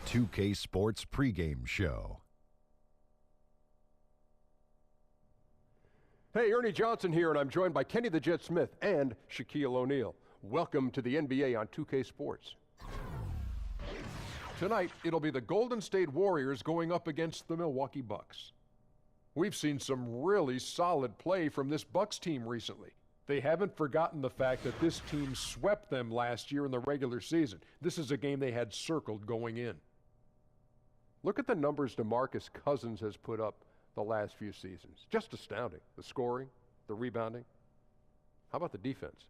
2K Sports pregame show. Hey, Ernie Johnson here, and I'm joined by Kenny the Jet Smith and Shaquille O'Neal. Welcome to the NBA on 2K Sports. Tonight, it'll be the Golden State Warriors going up against the Milwaukee Bucks. We've seen some really solid play from this Bucks team recently. They haven't forgotten the fact that this team swept them last year in the regular season. This is a game they had circled going in. Look at the numbers DeMarcus Cousins has put up the last few seasons. Just astounding. The scoring, the rebounding. How about the defense?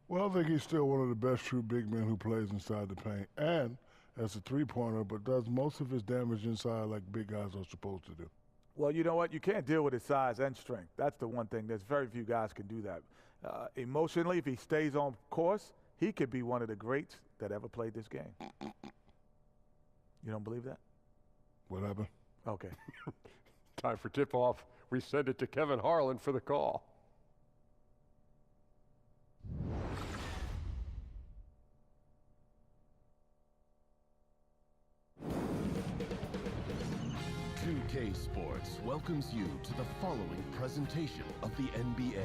Well, I think he's still one of the best true big men who plays inside the paint and as a three-pointer, but does most of his damage inside like big guys are supposed to do. Well, you know what? You can't deal with his size and strength. That's the one thing. There's very few guys can do that. Emotionally, if he stays on course, he could be one of the greats that ever played this game. You don't believe that? What happened? Okay. Time for tip-off. We send it to Kevin Harlan for the call. K Sports welcomes you to the following presentation of the NBA.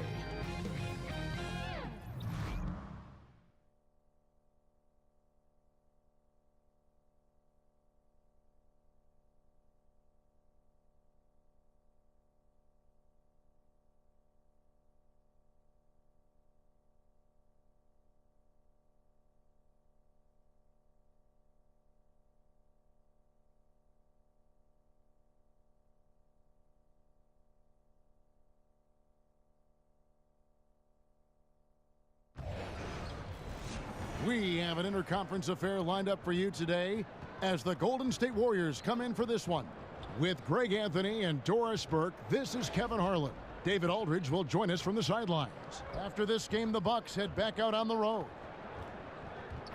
We have an interconference affair lined up for you today as the Golden State Warriors come in for this one. With Greg Anthony and Doris Burke, this is Kevin Harlan. David Aldridge will join us from the sidelines. After this game, the Bucks head back out on the road.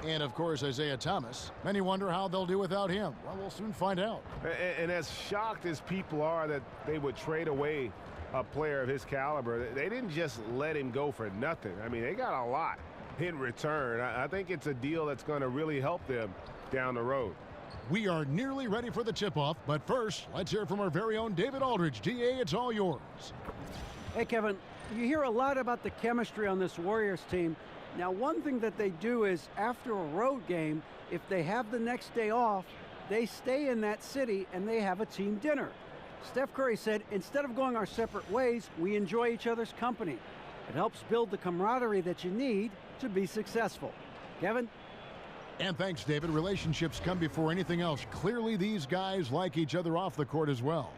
And, of course, Isaiah Thomas. Many wonder how they'll do without him. Well, we'll soon find out. And as shocked as people are that they would trade away a player of his caliber, they didn't just let him go for nothing. I mean, they got a lot in return. I think it's a deal that's going to really help them down the road. We are nearly ready for the tip-off, but first, let's hear from our very own David Aldridge. DA, it's all yours. Hey, Kevin, you hear a lot about the chemistry on this Warriors team. Now, one thing that they do is after a road game, if they have the next day off, they stay in that city and they have a team dinner. Steph Curry said, instead of going our separate ways, we enjoy each other's company. It helps build the camaraderie that you need to be successful. Kevin? And thanks, David. Relationships come before anything else. Clearly, these guys like each other off the court as well.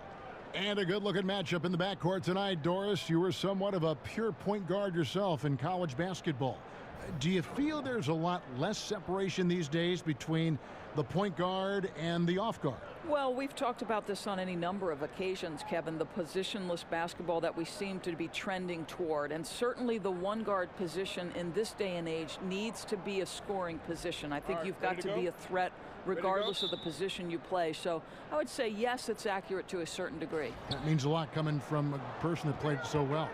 And a good-looking matchup in the backcourt tonight. Doris, you were somewhat of a pure point guard yourself in college basketball. Do you feel there's a lot less separation these days between the point guard and the off guard? Well, we've talked about this on any number of occasions, Kevin, the positionless basketball that we seem to be trending toward. And certainly the one guard position in this day and age needs to be a scoring position. I think you've got to be a threat regardless of the position you play. So I would say, yes, it's accurate to a certain degree. That means a lot coming from a person that played so well.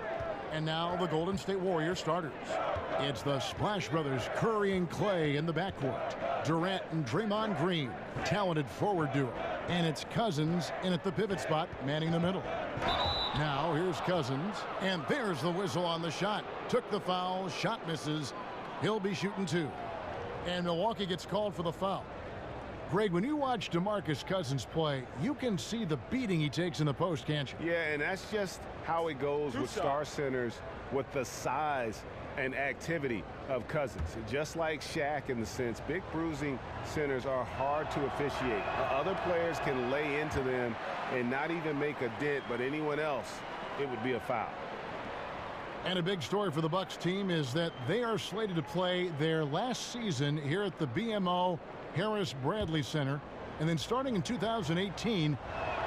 And now the Golden State Warriors starters. It's the Splash Brothers, Curry and Clay in the backcourt. Durant and Draymond Green, talented forward duo. And it's Cousins in at the pivot spot, manning the middle. Now here's Cousins, and there's the whistle on the shot. Took the foul, shot misses. He'll be shooting two. And Milwaukee gets called for the foul. Greg, when you watch DeMarcus Cousins play, you can see the beating he takes in the post, can't you? Yeah, and that's just how it goes with star centers, with the size and activity of Cousins. Just like Shaq in the sense, big bruising centers are hard to officiate. Other players can lay into them and not even make a dent, but anyone else, it would be a foul. And a big story for the Bucks team is that they are slated to play their last season here at the BMO Harris Bradley Center. And then starting in 2018,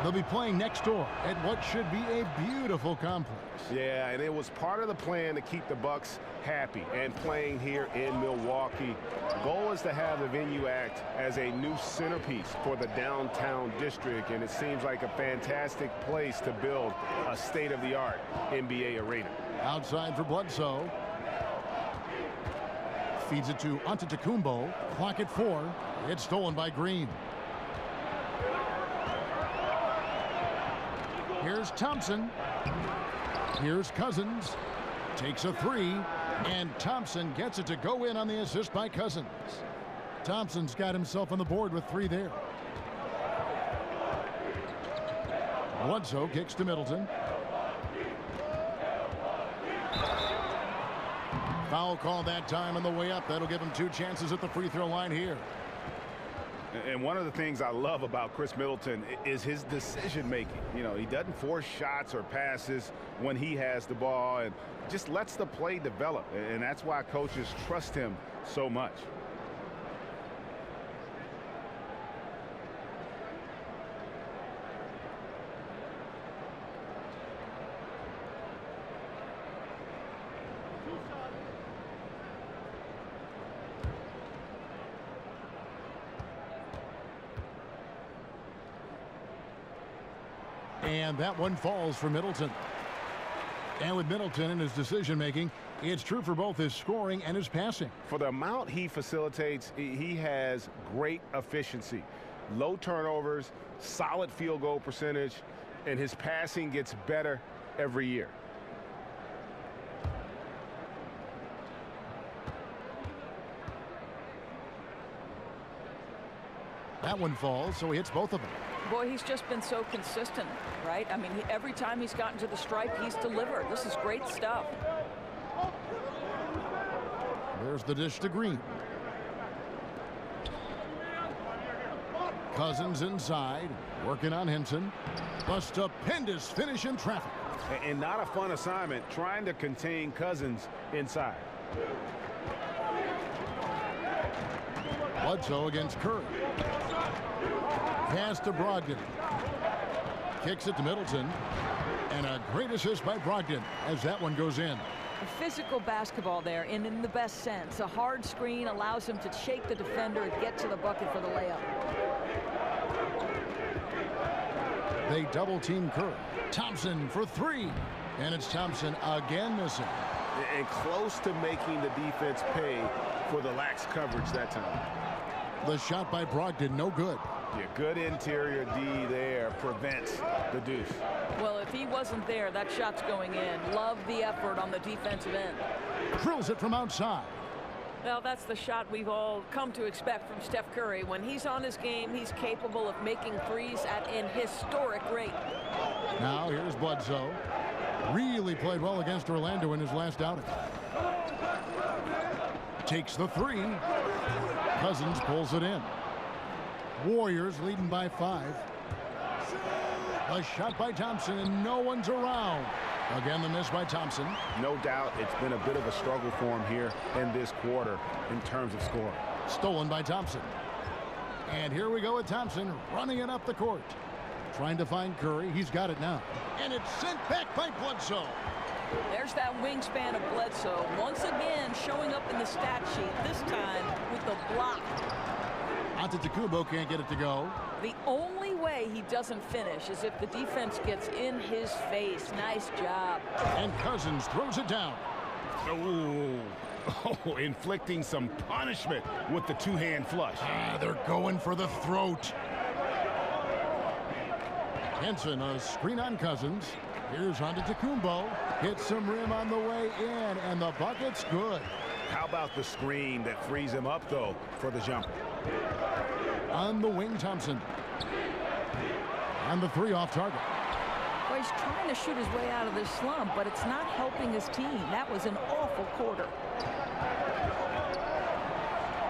they'll be playing next door at what should be a beautiful complex. Yeah, and it was part of the plan to keep the Bucks happy and playing here in Milwaukee. The goal is to have the venue act as a new centerpiece for the downtown district, and it seems like a fantastic place to build a state-of-the-art NBA arena. Outside for Bledsoe. Feeds it to Antetokounmpo. Clock at 4. It's stolen by Green. Here's Thompson. Here's Cousins. Takes a 3. And Thompson gets it to go in on the assist by Cousins. Thompson's got himself on the board with 3 there. Bledsoe kicks to Middleton. Foul call that time on the way up. That'll give him 2 chances at the free throw line here. And one of the things I love about Chris Middleton is his decision making. You know, he doesn't force shots or passes when he has the ball and just lets the play develop. And that's why coaches trust him so much. And that one falls for Middleton. And with Middleton in his decision-making, it's true for both his scoring and his passing. For the amount he facilitates, he has great efficiency. Low turnovers, solid field goal percentage, and his passing gets better every year. That one falls, so he hits both of them. Boy, he's just been so consistent, right? I mean, every time he's gotten to the stripe, he's delivered. This is great stuff. There's the dish to Green. Cousins inside, working on Henson. A stupendous finish in traffic. And not a fun assignment, trying to contain Cousins inside. Bledsoe against Curry. Pass to Brogdon. Kicks it to Middleton. And a great assist by Brogdon as that one goes in. Physical basketball there, and in the best sense. A hard screen allows him to shake the defender and get to the bucket for the layup. They double team Curry. Thompson for 3. And it's Thompson again missing. And close to making the defense pay for the lax coverage that time. The shot by Brogdon, no good. Yeah, good interior D there prevents the deuce. Well, if he wasn't there, that shot's going in. Love the effort on the defensive end. Drills it from outside. Well, that's the shot we've all come to expect from Steph Curry. When he's on his game, he's capable of making threes at an historic rate. Now here's Bledsoe. Really played well against Orlando in his last outing. Takes the 3. Cousins pulls it in. Warriors leading by 5. A shot by Thompson, and no one's around. Again, the miss by Thompson. No doubt it's been a bit of a struggle for him here in this quarter in terms of scoring. Stolen by Thompson. And here we go with Thompson running it up the court. Trying to find Curry. He's got it now. And it's sent back by Bledsoe. There's that wingspan of Bledsoe. Once again, showing up in the stat sheet, this time with the block. Antetokounmpo can't get it to go. The only way he doesn't finish is if the defense gets in his face. Nice job. And Cousins throws it down. Oh, inflicting some punishment with the two-hand flush. They're going for the throat. Henson, a screen on Cousins. Here's Antetokounmpo. Hits some rim on the way in, and the bucket's good. How about the screen that frees him up, though, for the jumper? On the wing, Thompson. And the 3 off target. Well, he's trying to shoot his way out of this slump, but it's not helping his team. That was an awful quarter.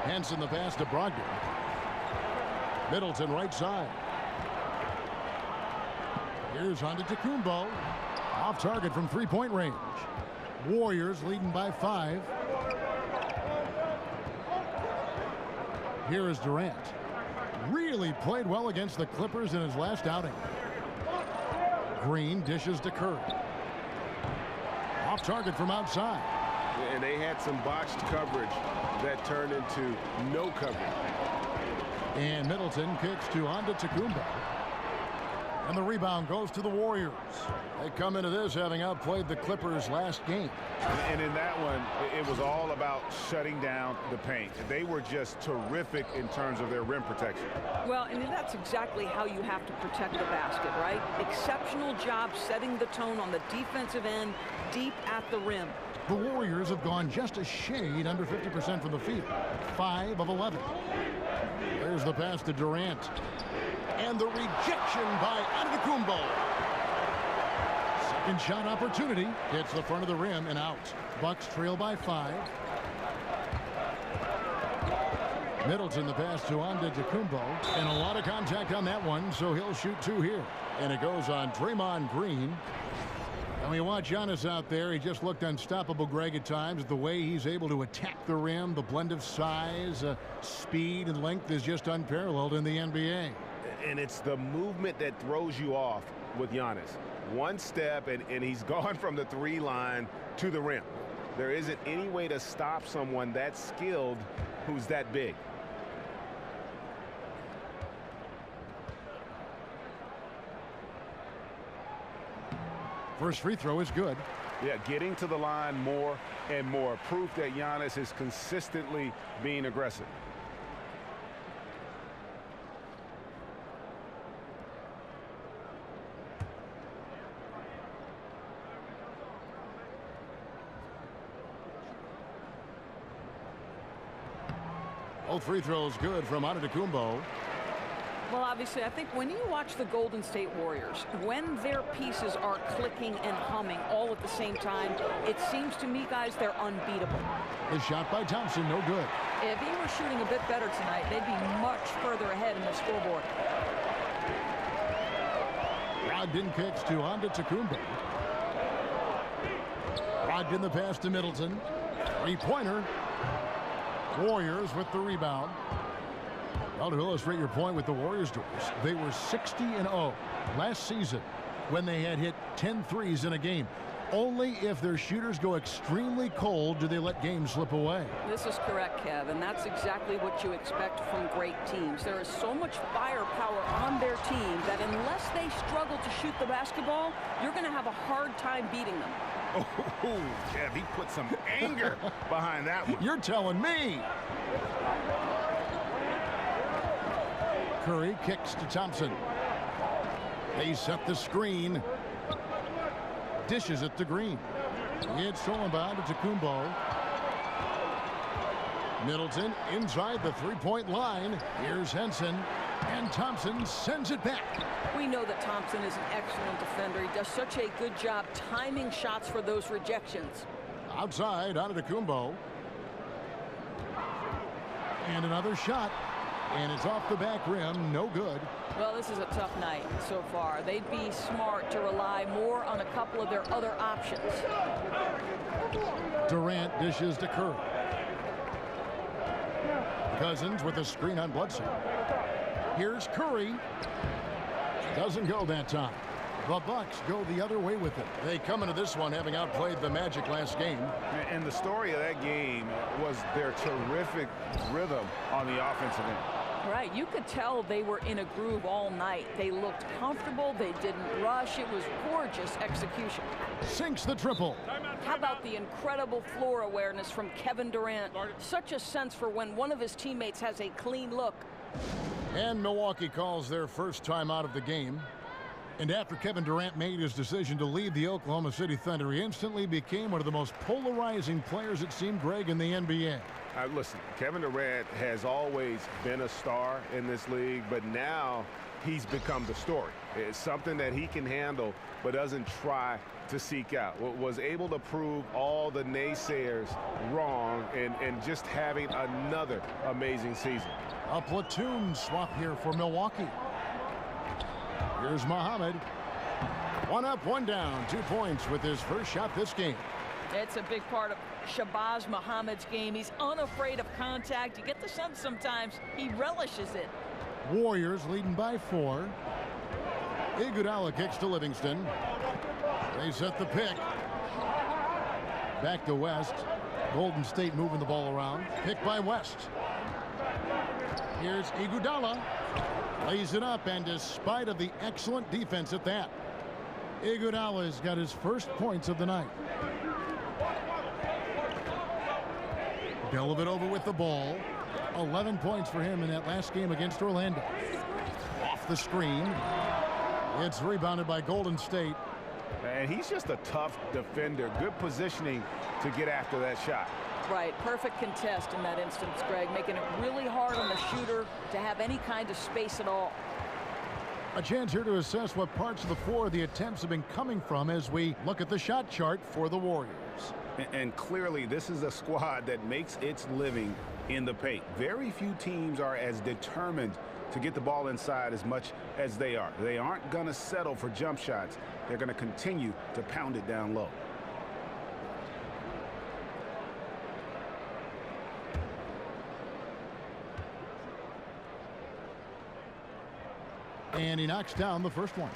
Henson the pass to Brogdon. Middleton right side. Here's Antetokounmpo. Off target from 3-point range. Warriors leading by 5. Here is Durant. Really played well against the Clippers in his last outing. Green dishes to Curry. Off target from outside. And they had some botched coverage that turned into no coverage. And Middleton kicks to Antetokounmpo. And the rebound goes to the Warriors. They come into this having outplayed the Clippers last game. And in that one, it was all about shutting down the paint. They were just terrific in terms of their rim protection. Well, and that's exactly how you have to protect the basket, right? Exceptional job setting the tone on the defensive end, deep at the rim. The Warriors have gone just a shade under 50% from the field. 5 of 11. There's the pass to Durant. And the rejection by Antetokounmpo. Second shot opportunity. Hits the front of the rim and out. Bucks trail by 5. Middleton the pass to Antetokounmpo. And a lot of contact on that one, so he'll shoot 2 here. And it goes on Draymond Green. And we watch Giannis out there. He just looked unstoppable, Greg, at times. The way he's able to attack the rim, the blend of size, speed, and length is just unparalleled in the NBA. And it's the movement that throws you off with Giannis. One step, and he's gone from the 3 line to the rim. There isn't any way to stop someone that skilled who's that big. First free throw is good. Yeah, getting to the line more and more. Proof that Giannis is consistently being aggressive. Both free throws good from Antetokounmpo. Well, obviously, I think when you watch the Golden State Warriors, when their pieces are clicking and humming all at the same time, it seems to me, guys, they're unbeatable. The shot by Thompson, no good. If he were shooting a bit better tonight, they'd be much further ahead in the scoreboard. Brogdon kicks to Antetokounmpo. Brogdon the pass to Middleton. Three-pointer. Warriors with the rebound. Well, to illustrate your point with the Warriors, Doris, they were 60-0 last season when they had hit 10 threes in a game. Only if their shooters go extremely cold do they let games slip away. This is correct, Kev, and that's exactly what you expect from great teams. There is so much firepower on their team that unless they struggle to shoot the basketball, you're going to have a hard time beating them. Oh, Kev, he put some anger behind that one. You're telling me. Curry kicks to Thompson. They set the screen. Dishes it to Green. It's stolen by Antetokounmpo. Middleton inside the three-point line. Here's Henson. And Thompson sends it back. We know that Thompson is an excellent defender. He does such a good job timing shots for those rejections. Outside, Antetokounmpo. And another shot. And it's off the back rim. No good. Well, this is a tough night so far. They'd be smart to rely more on a couple of their other options. Durant dishes to Curry. Cousins with a screen on Bledsoe. Here's Curry. Doesn't go that time. The Bucks go the other way with it. They come into this one having outplayed the Magic last game. And the story of that game was their terrific rhythm on the offensive end. Right, you could tell they were in a groove all night. They looked comfortable, they didn't rush. It was gorgeous execution. Sinks the triple. How about the incredible floor awareness from Kevin Durant? Such a sense for when one of his teammates has a clean look. And Milwaukee calls their first time out of the game. And after Kevin Durant made his decision to leave the Oklahoma City Thunder, he instantly became one of the most polarizing players, it seemed, Greg, in the NBA. Listen, Kevin Durant has always been a star in this league, but now he's become the story. It's something that he can handle, but doesn't try to seek out. Was able to prove all the naysayers wrong and just having another amazing season. A platoon swap here for Milwaukee. Here's Muhammad. One up, one down. 2 points with his first shot this game. It's a big part of Shabazz Muhammad's game. He's unafraid of contact. You get the sense sometimes he relishes it. Warriors leading by 4. Iguodala kicks to Livingston. They set the pick. Back to West. Golden State moving the ball around. Pick by West. Here's Iguodala. Lays it up, and despite of the excellent defense at that, Iguodala's got his first points of the night. Dellavedova with the ball. 11 points for him in that last game against Orlando. Off the screen. It's rebounded by Golden State. And he's just a tough defender. Good positioning to get after that shot. Right, perfect contest in that instance, Greg, making it really hard on the shooter to have any kind of space at all. A chance here to assess what parts of the floor the attempts have been coming from as we look at the shot chart for the Warriors. And clearly, this is a squad that makes its living in the paint. Very few teams are as determined to get the ball inside as much as they are. They aren't going to settle for jump shots. They're going to continue to pound it down low. And he knocks down the first one.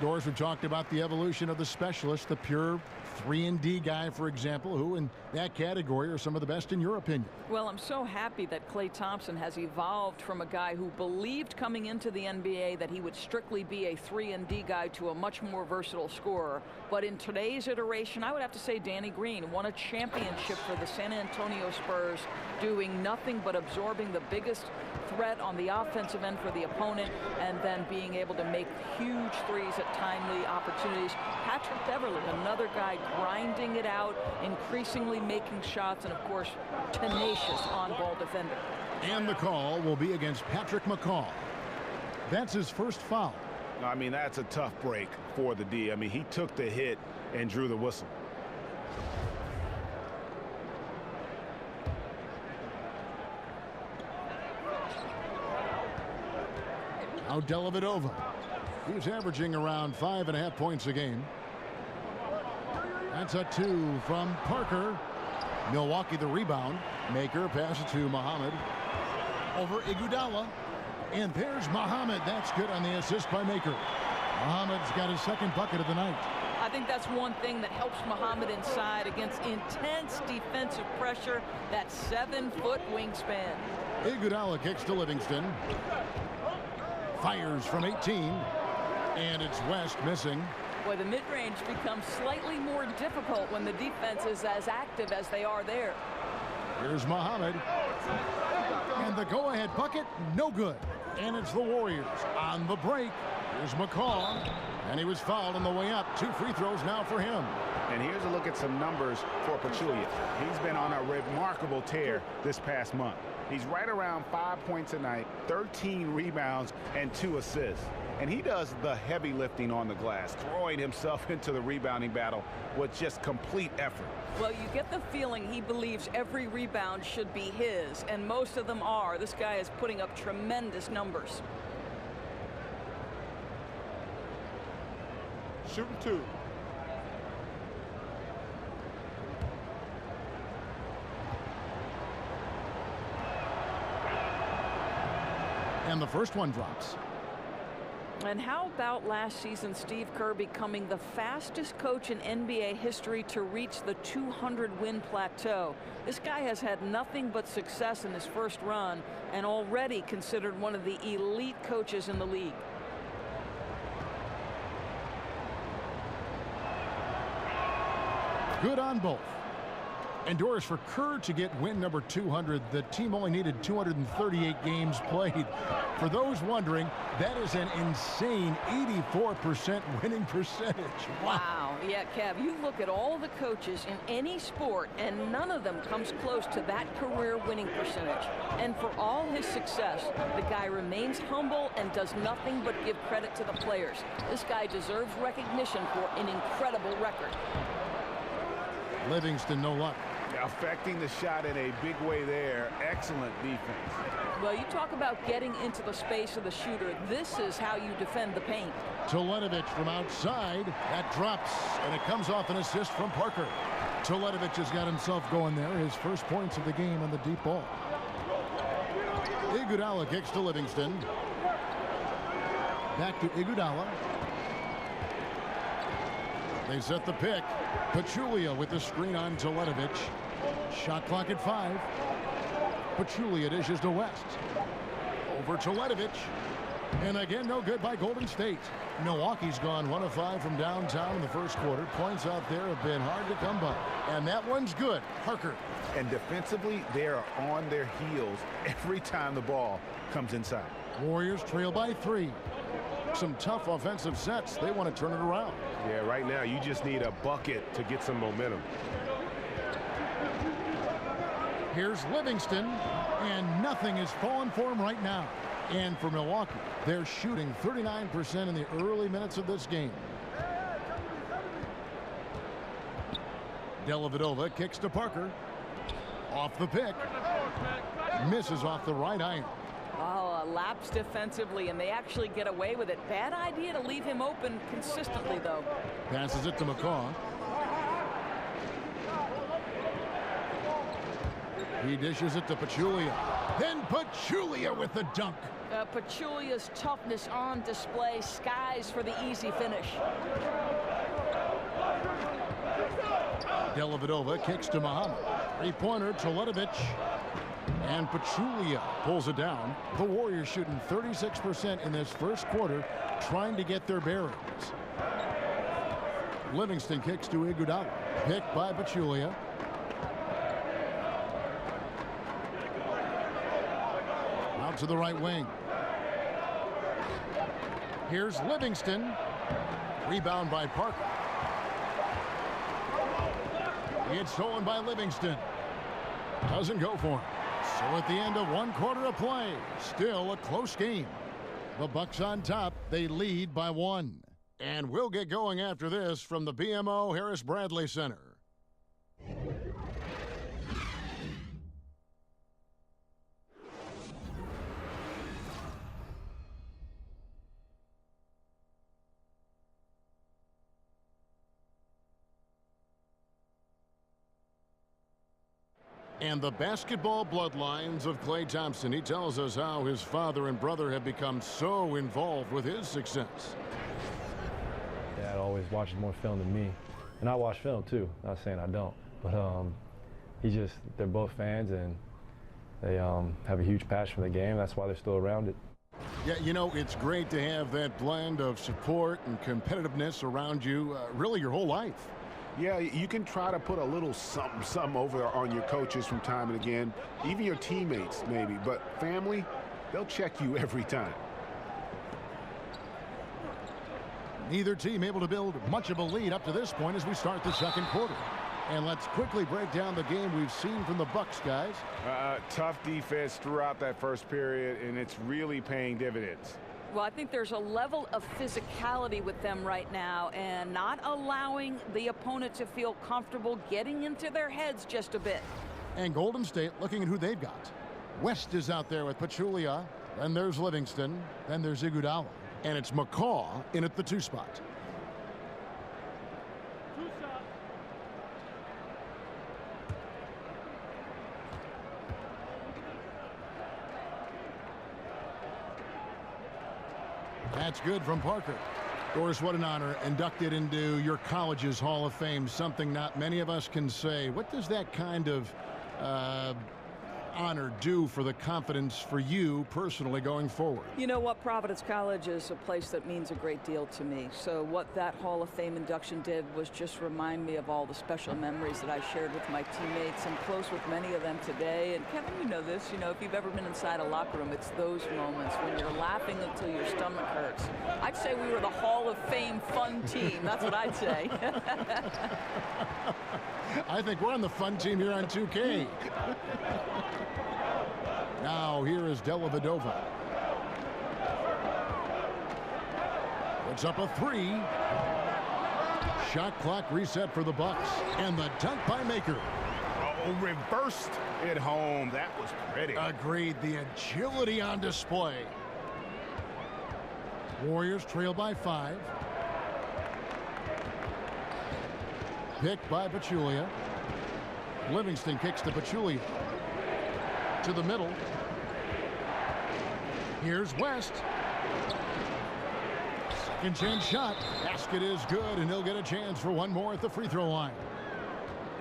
Doors, we talked about the evolution of the specialist, the pure 3-and-D guy, for example, who in that category are some of the best in your opinion. Well, I'm so happy that Klay Thompson has evolved from a guy who believed coming into the NBA that he would strictly be a 3-and-D guy to a much more versatile scorer. But in today's iteration, I would have to say Danny Green won a championship for the San Antonio Spurs, doing nothing but absorbing the biggest threat on the offensive end for the opponent and then being able to make huge threes at timely opportunities. Patrick Beverley, another guy grinding it out, increasingly making shots, and of course tenacious on-ball defender. And the call will be against Patrick McCaw. That's his first foul. I mean, that's a tough break for the D. I mean, he took the hit and drew the whistle. Now Dellavedova. He's averaging around 5.5 points a game. That's a 2 from Parker. Milwaukee the rebound. Maker pass it to Muhammad. Over Iguodala. And there's Muhammad. That's good on the assist by Maker. Muhammad's got his second bucket of the night. I think that's one thing that helps Muhammad inside against intense defensive pressure, that 7-foot wingspan. Iguodala kicks to Livingston. Fires from 18. And it's West missing. Boy, the mid-range becomes slightly more difficult when the defense is as active as they are there. Here's Muhammad. And the go-ahead bucket, no good. And it's the Warriors on the break. Here's McCaw. And he was fouled on the way up. 2 free throws now for him. And here's a look at some numbers for Pachulia. He's been on a remarkable tear this past month. He's right around 5 points a night, 13 rebounds, and 2 assists. And he does the heavy lifting on the glass, throwing himself into the rebounding battle with just complete effort. Well, you get the feeling he believes every rebound should be his, and most of them are. This guy is putting up tremendous numbers. Shooting 2. And the first one drops. And how about last season, Steve Kerr becoming the fastest coach in NBA history to reach the 200-win plateau? This guy has had nothing but success in his first run and already considered one of the elite coaches in the league. Good on both. And Doris, for Kerr to get win number 200, the team only needed 238 games played. For those wondering, that is an insane 84% winning percentage. Wow. Yeah, Kev, you look at all the coaches in any sport, and none of them comes close to that career winning percentage. And for all his success, the guy remains humble and does nothing but give credit to the players. This guy deserves recognition for an incredible record. Livingston, no luck. Affecting the shot in a big way there. Excellent defense. Well, you talk about getting into the space of the shooter. This is how you defend the paint. Teletovic from outside. That drops, and it comes off an assist from Parker. Teletovic has got himself going there. His first points of the game on the deep ball. Iguodala kicks to Livingston. Back to Iguodala. They set the pick. Pachulia with the screen on Teletovic. Shot clock at 5. Pachulia dishes to West. Over to Ledovich. And again, no good by Golden State. Milwaukee's gone 1 of 5 from downtown in the first quarter. Points out there have been hard to come by. And that one's good. Parker. And defensively, they are on their heels every time the ball comes inside. Warriors trail by 3. Some tough offensive sets. They want to turn it around. Yeah, right now you just need a bucket to get some momentum. Here's Livingston, and nothing is falling for him right now. And for Milwaukee, they're shooting 39% in the early minutes of this game. Dellavedova kicks to Parker. Off the pick. Misses off the right iron. Oh, a lapse defensively, and they actually get away with it. Bad idea to leave him open consistently, though. Passes it to McCaw. He dishes it to Pachulia. Then Pachulia with the dunk. Pachulia's toughness on display. Skies for the easy finish. Dellavedova kicks to Muhammad. 3-pointer to Ledovich. And Pachulia pulls it down. The Warriors shooting 36% in this first quarter, trying to get their bearings. Livingston kicks to Iguodala. Picked by Pachulia. Out to the right wing. Here's Livingston. Rebound by Parker. It's stolen by Livingston. Doesn't go for him. So at the end of 1 quarter of play, still a close game. The Bucks on top. They lead by 1. And we'll get going after this from the BMO Harris Bradley Center. And the basketball bloodlines of Klay Thompson. He tells us how his father and brother have become so involved with his success. Dad always watches more film than me. And I watch film too. Not saying I don't. But they're both fans, and they have a huge passion for the game. That's why they're still around it. Yeah, you know, it's great to have that blend of support and competitiveness around you really your whole life. Yeah, you can try to put a little something over on your coaches from time and again, even your teammates maybe, but family, they'll check you every time. Neither team able to build much of a lead up to this point as we start the second quarter. And let's quickly break down the game we've seen from the Bucks, guys. Tough defense throughout that first period, and it's really paying dividends. Well, I think there's a level of physicality with them right now, and not allowing the opponent to feel comfortable getting into their heads just a bit. And Golden State looking at who they've got. West is out there with Pachulia. Then there's Livingston. Then there's Iguodala. And it's McCaw in at the 2 spot. That's good from Parker. Of course, what an honor. Inducted into your college's Hall of Fame, something not many of us can say. What does that kind of honor do for the confidence for you personally going forward? You know what? Providence College is a place that means a great deal to me. So what that Hall of Fame induction did was just remind me of all the special memories that I shared with my teammates. I'm close with many of them today. And Kevin, you know this. You know, if you've ever been inside a locker room, it's those moments when you're laughing until your stomach hurts. I'd say we were the Hall of Fame fun team. That's what I'd say. I think we're on the fun team here on 2K. Now here is Dellavedova. Puts up a 3. Shot clock reset for the Bucks. And the dunk by Maker. Oh, reversed it home. That was pretty. Agreed. The agility on display. Warriors trail by 5. Picked by Pachulia. Livingston kicks to Pachulia. To the middle. Here's West. Second chance shot. Basket is good, and he'll get a chance for one more at the free throw line.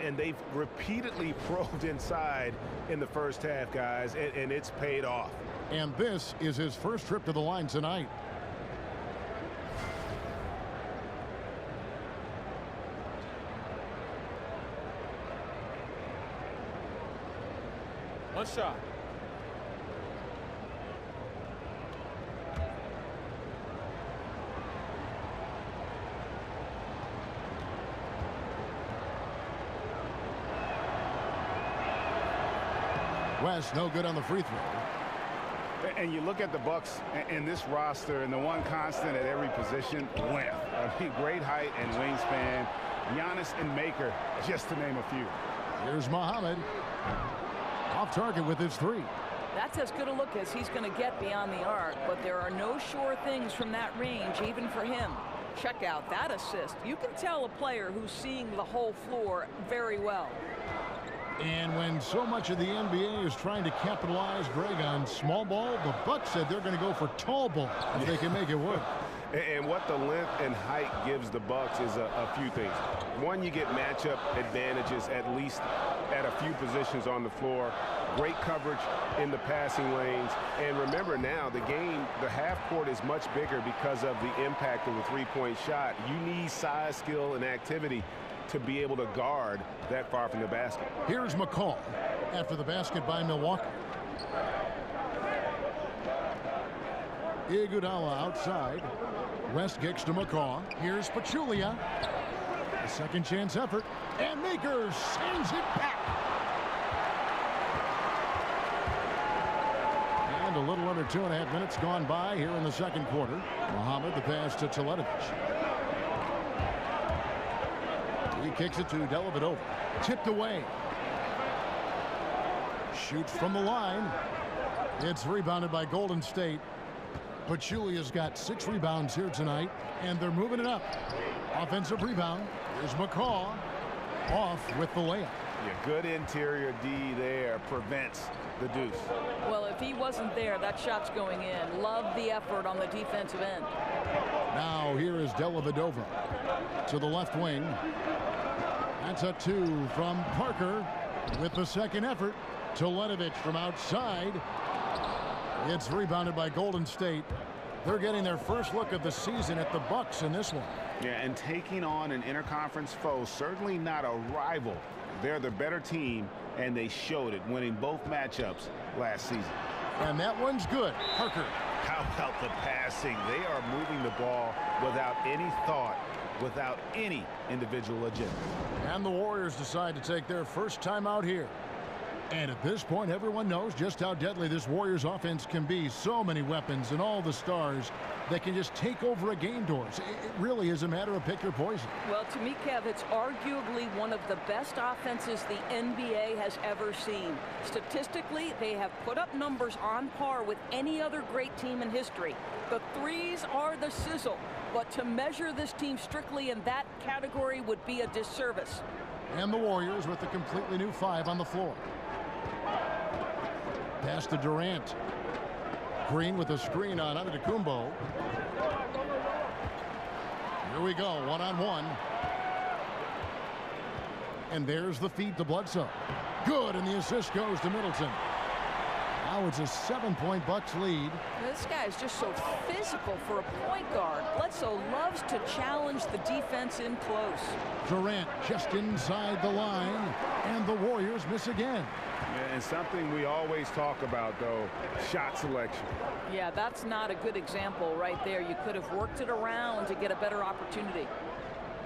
And they've repeatedly probed inside in the first half, guys, and it's paid off. And this is his first trip to the line tonight. One shot. West no good on the free throw. And you look at the Bucks in this roster, and the one constant at every position, length. I mean, great height and wingspan. Giannis and Maker, just to name a few. Here's Muhammad. Off target with his three. That's as good a look as he's going to get beyond the arc, but there are no sure things from that range, even for him. Check out that assist. You can tell a player who's seeing the whole floor very well. And when so much of the NBA is trying to capitalize, Greg, on small ball, the Bucks said they're going to go for tall ball if they can make it work. And what the length and height gives the Bucks is a few things. One, you get matchup advantages, at least at a few positions on the floor. Great coverage in the passing lanes. And remember now, the half court is much bigger because of the impact of the three-point shot. You need size, skill, and activity to be able to guard that far from the basket. Here's McCall after the basket by Milwaukee. Iguodala outside. West kicks to McCaw. Here's Pachulia. A second chance effort. And Maker sends it back. And a little under 2.5 minutes gone by here in the second quarter. Muhammad, the pass to Teletovic. He kicks it to Dellavedova. Tipped away. Shoots from the line. It's rebounded by Golden State. Pachulia's got 6 rebounds here tonight, and they're moving it up. Offensive rebound. Here's McCaw. Off with the layup. Yeah, good interior D there. Prevents the deuce. Well, if he wasn't there, that shot's going in. Love the effort on the defensive end. Now here is Dellavedova to the left wing. That's a 2 from Parker with the second effort. Teletovic from outside. It's rebounded by Golden State. They're getting their first look of the season at the Bucks in this one. Yeah, and taking on an interconference foe, certainly not a rival. They're the better team, and they showed it, winning both matchups last season. And that one's good. Parker. How about the passing? They are moving the ball without any thought, without any individual agenda. And the Warriors decide to take their first time out here. And at this point, everyone knows just how deadly this Warriors offense can be. So many weapons and all the stars that can just take over a game doors. It really is a matter of pick your poison. Well, to me, Kev, it's arguably one of the best offenses the NBA has ever seen. Statistically, they have put up numbers on par with any other great team in history. The threes are the sizzle, but to measure this team strictly in that category would be a disservice. And the Warriors with a completely new 5 on the floor. Pass to Durant. Green with a screen on Antetokounmpo. Here we go, one-on-one. And there's the feed to Bledsoe. Good, and the assist goes to Middleton. Now it's a 7-point Bucks lead. This guy is just so physical for a point guard. Bledsoe loves to challenge the defense in close. Durant just inside the line, and the Warriors miss again. Yeah, and something we always talk about, though, shot selection. Yeah, that's not a good example right there. You could have worked it around to get a better opportunity.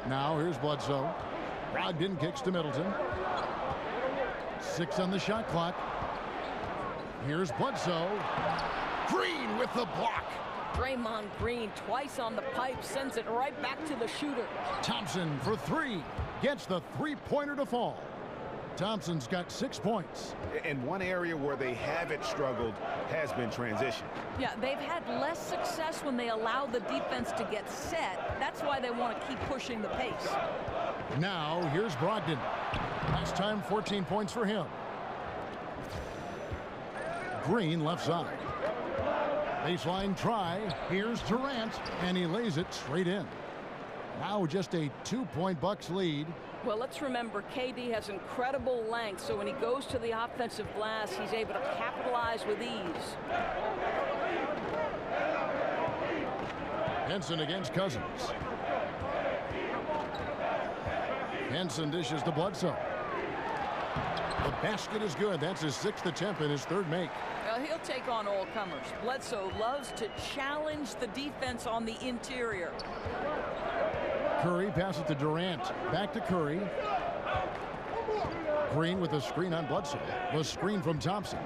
Now here's Bledsoe. Brogdon kicks to Middleton. 6 on the shot clock. Here's Bledsoe. Green with the block. Draymond Green twice on the pipe, sends it right back to the shooter. Thompson for 3. Gets the three-pointer to fall. Thompson's got 6 points. And one area where they haven't struggled has been transition. Yeah, they've had less success when they allow the defense to get set. That's why they want to keep pushing the pace. Now here's Brogdon. Last time 14 points for him. Green left side. Baseline try. Here's Durant, and he lays it straight in. Now just a 2-point Bucks lead. Well, let's remember KD has incredible length, so when he goes to the offensive glass, he's able to capitalize with ease. Henson against Cousins. Henson dishes to Bledsoe. The basket is good. That's his 6th attempt and his 3rd make. Well, he'll take on all comers. Bledsoe loves to challenge the defense on the interior. Curry passes to Durant. Back to Curry. Green with a screen on Bledsoe. The screen from Thompson.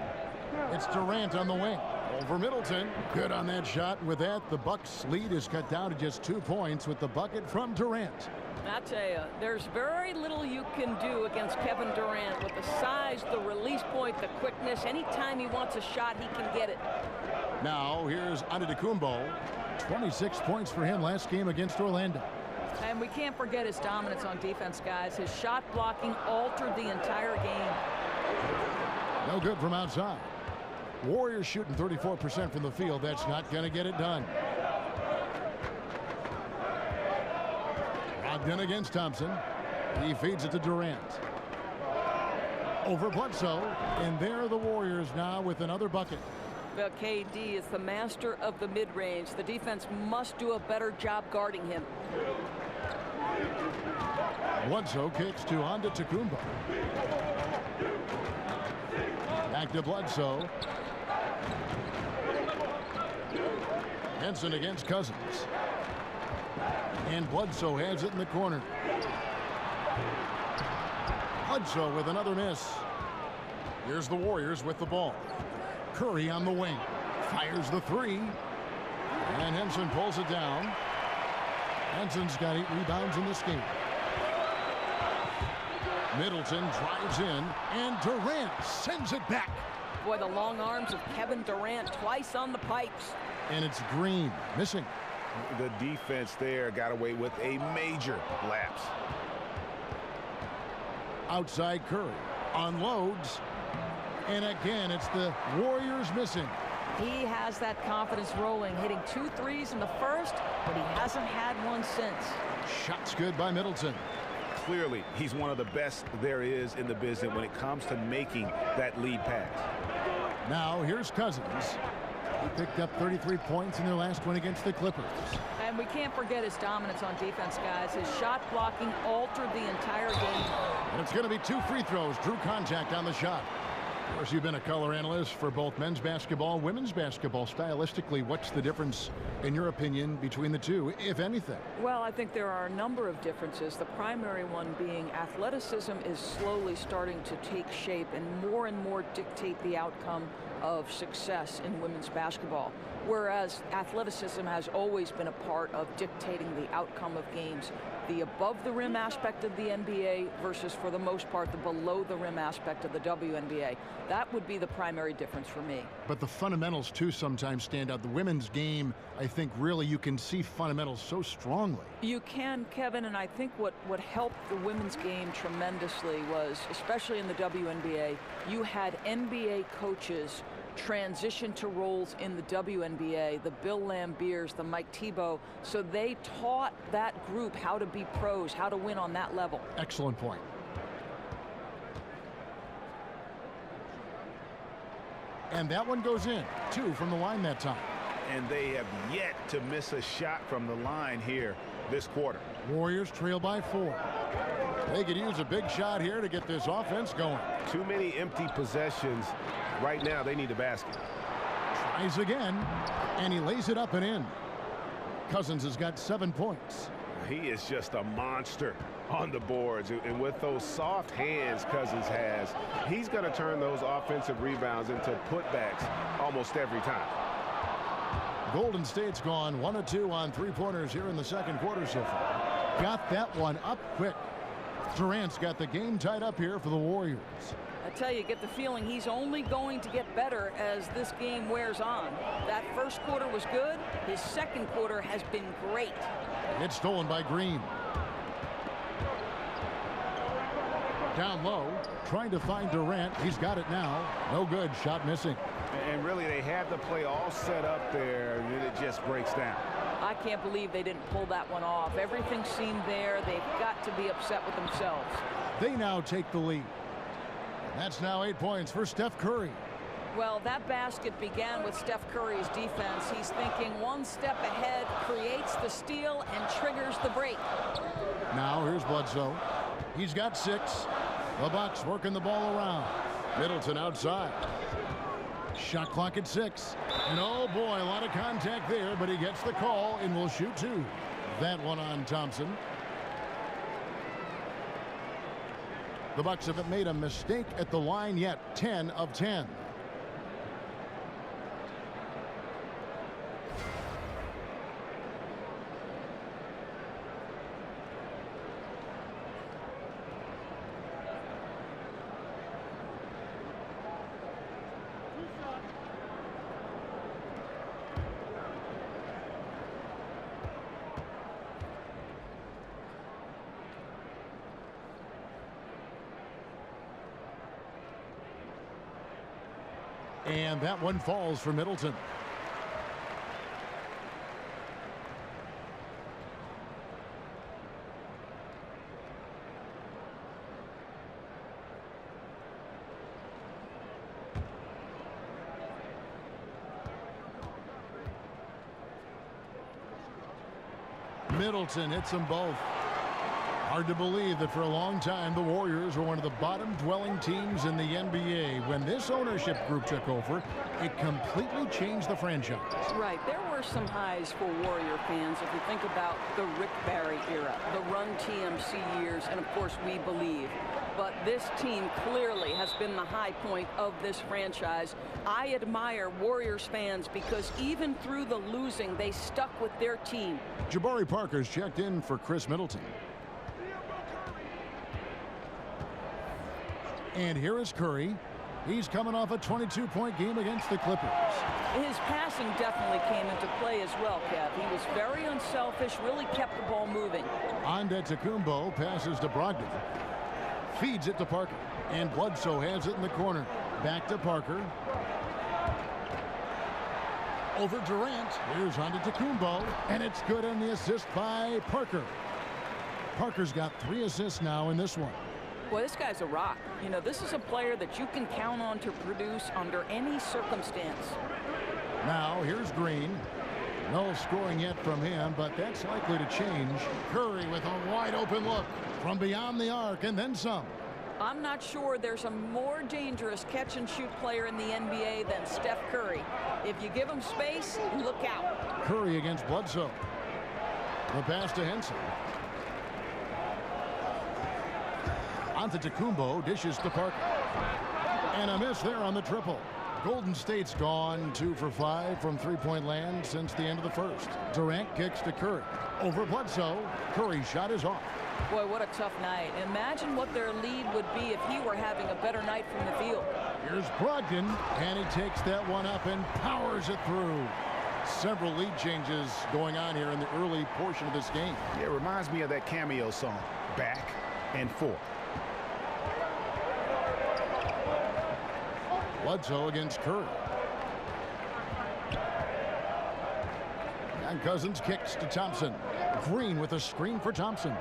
It's Durant on the wing. Over Middleton. Good on that shot. With that, the Bucks lead is cut down to just 2 points with the bucket from Durant. I tell you, there's very little you can do against Kevin Durant with the size, the release point, the quickness. Anytime he wants a shot, he can get it. Now, here's Antetokounmpo. 26 points for him last game against Orlando. And we can't forget his dominance on defense, guys. His shot blocking altered the entire game. No good from outside. Warriors shooting 34% from the field. That's not going to get it done. Brogdon against Thompson. He feeds it to Durant. Over Bledsoe. And there are the Warriors now with another bucket. Well, KD is the master of the mid-range. The defense must do a better job guarding him. Bledsoe kicks to Antetokounmpo. Back to Bledsoe. Henson against Cousins. And Bledsoe has it in the corner. Bledsoe with another miss. Here's the Warriors with the ball. Curry on the wing. Fires the 3. And Henson pulls it down. Henson's got 8 rebounds in this game. Middleton drives in, and Durant sends it back. Boy, the long arms of Kevin Durant twice on the pipes. And it's Green missing. The defense there got away with a major lapse. Outside Curry unloads. And again, it's the Warriors missing. He has that confidence rolling, hitting 2 threes in the first, but he hasn't had one since. Shots good by Middleton. Clearly, he's one of the best there is in the business when it comes to making that lead pass. Now, here's Cousins. He picked up 33 points in their last one against the Clippers. And we can't forget his dominance on defense, guys. His shot blocking altered the entire game. And it's going to be 2 free throws. Drew contact on the shot. Of course, you've been a color analyst for both men's basketball, women's basketball. Stylistically, what's the difference, in your opinion, between the two, if anything? Well, I think there are a number of differences. The primary one being athleticism is slowly starting to take shape and more dictate the outcome of success in women's basketball. Whereas athleticism has always been a part of dictating the outcome of games. The above-the-rim aspect of the NBA versus, for the most part, the below-the-rim aspect of the WNBA. That would be the primary difference for me. But the fundamentals, too, sometimes stand out. The women's game, I think, really, you can see fundamentals so strongly. You can, Kevin, and I think what helped the women's game tremendously was, especially in the WNBA, you had NBA coaches transition to roles in the WNBA, the Bill Lambiers, the Mike Tebow, so they taught that group how to be pros, how to win on that level. Excellent point. And that one goes in. 2 from the line that time. And they have yet to miss a shot from the line here this quarter. Warriors trail by 4. They could use a big shot here to get this offense going. Too many empty possessions. Right now, they need a basket. Tries again, and he lays it up and in. Cousins has got 7 points. He is just a monster on the boards. And with those soft hands Cousins has, he's going to turn those offensive rebounds into putbacks almost every time. Golden State's gone 1 of 2 on 3-pointers here in the second quarter so far. Got that one up quick. Durant's got the game tied up here for the Warriors. I tell you, get the feeling he's only going to get better as this game wears on. That first quarter was good. His second quarter has been great. It's stolen by Green. Down low, trying to find Durant. He's got it now. No good. Shot missing. And really, they had the play all set up there, and then it just breaks down. I can't believe they didn't pull that one off. Everything seemed there. They've got to be upset with themselves. They now take the lead. That's now 8 points for Steph Curry. Well, that basket began with Steph Curry's defense. He's thinking one step ahead, creates the steal, and triggers the break. Now here's Bledsoe. He's got 6. The Bucks working the ball around. Middleton outside. Shot clock at 6. And oh boy, a lot of contact there, but he gets the call and will shoot 2. That one on Thompson. The Bucks haven't made a mistake at the line yet. 10 of 10. And that one falls for Middleton. Middleton hits them both. Hard to believe that for a long time the Warriors were one of the bottom-dwelling teams in the NBA. When this ownership group took over, it completely changed the franchise. Right. There were some highs for Warrior fans if you think about the Rick Barry era, the Run TMC years, and of course We Believe. But this team clearly has been the high point of this franchise. I admire Warriors fans because even through the losing, they stuck with their team. Jabari Parker's checked in for Chris Middleton. And here is Curry. He's coming off a 22-point game against the Clippers. His passing definitely came into play as well, Kev. He was very unselfish, really kept the ball moving. Antetokounmpo passes to Brogdon. Feeds it to Parker. And Bledsoe has it in the corner. Back to Parker. Over Durant. Here's Antetokounmpo. And it's good on the assist by Parker. Parker's got 3 assists now in this one. Boy, this guy's a rock. You know, this is a player that you can count on to produce under any circumstance. Now, here's Green. No scoring yet from him, but that's likely to change. Curry with a wide-open look from beyond the arc, and then some. I'm not sure there's a more dangerous catch-and-shoot player in the NBA than Steph Curry. If you give him space, look out. Curry against Bledsoe. The pass to Henson. Antetokounmpo dishes to Parker. And a miss there on the triple. Golden State's gone 2 for 5 from three-point land since the end of the first. Durant kicks to Curry. Over Bledsoe. Curry's shot is off. Boy, what a tough night. Imagine what their lead would be if he were having a better night from the field. Here's Brogdon, and he takes that one up and powers it through. Several lead changes going on here in the early portion of this game. Yeah, it reminds me of that Cameo song, Back and Forth. Bledsoe against Curry. And Cousins kicks to Thompson. Green with a screen for Thompson.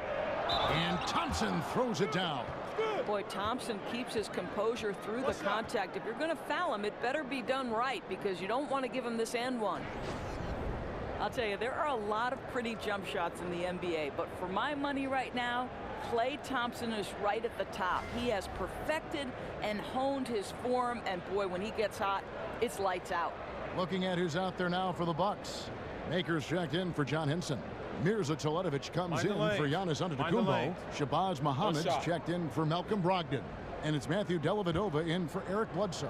And Thompson throws it down. Boy, Thompson keeps his composure through the contact. If you're going to foul him, it better be done right because you don't want to give him this and one. I'll tell you, there are a lot of pretty jump shots in the NBA, but for my money right now, Klay Thompson is right at the top. He has perfected and honed his form, and boy, when he gets hot, it's lights out. Looking at who's out there now for the Bucks. Makers checked in for John Henson. Mirza Teletovic comes in for Giannis Antetokounmpo. Shabazz Muhammad's checked in for Malcolm Brogdon. And it's Matthew Dellavedova in for Eric Bledsoe.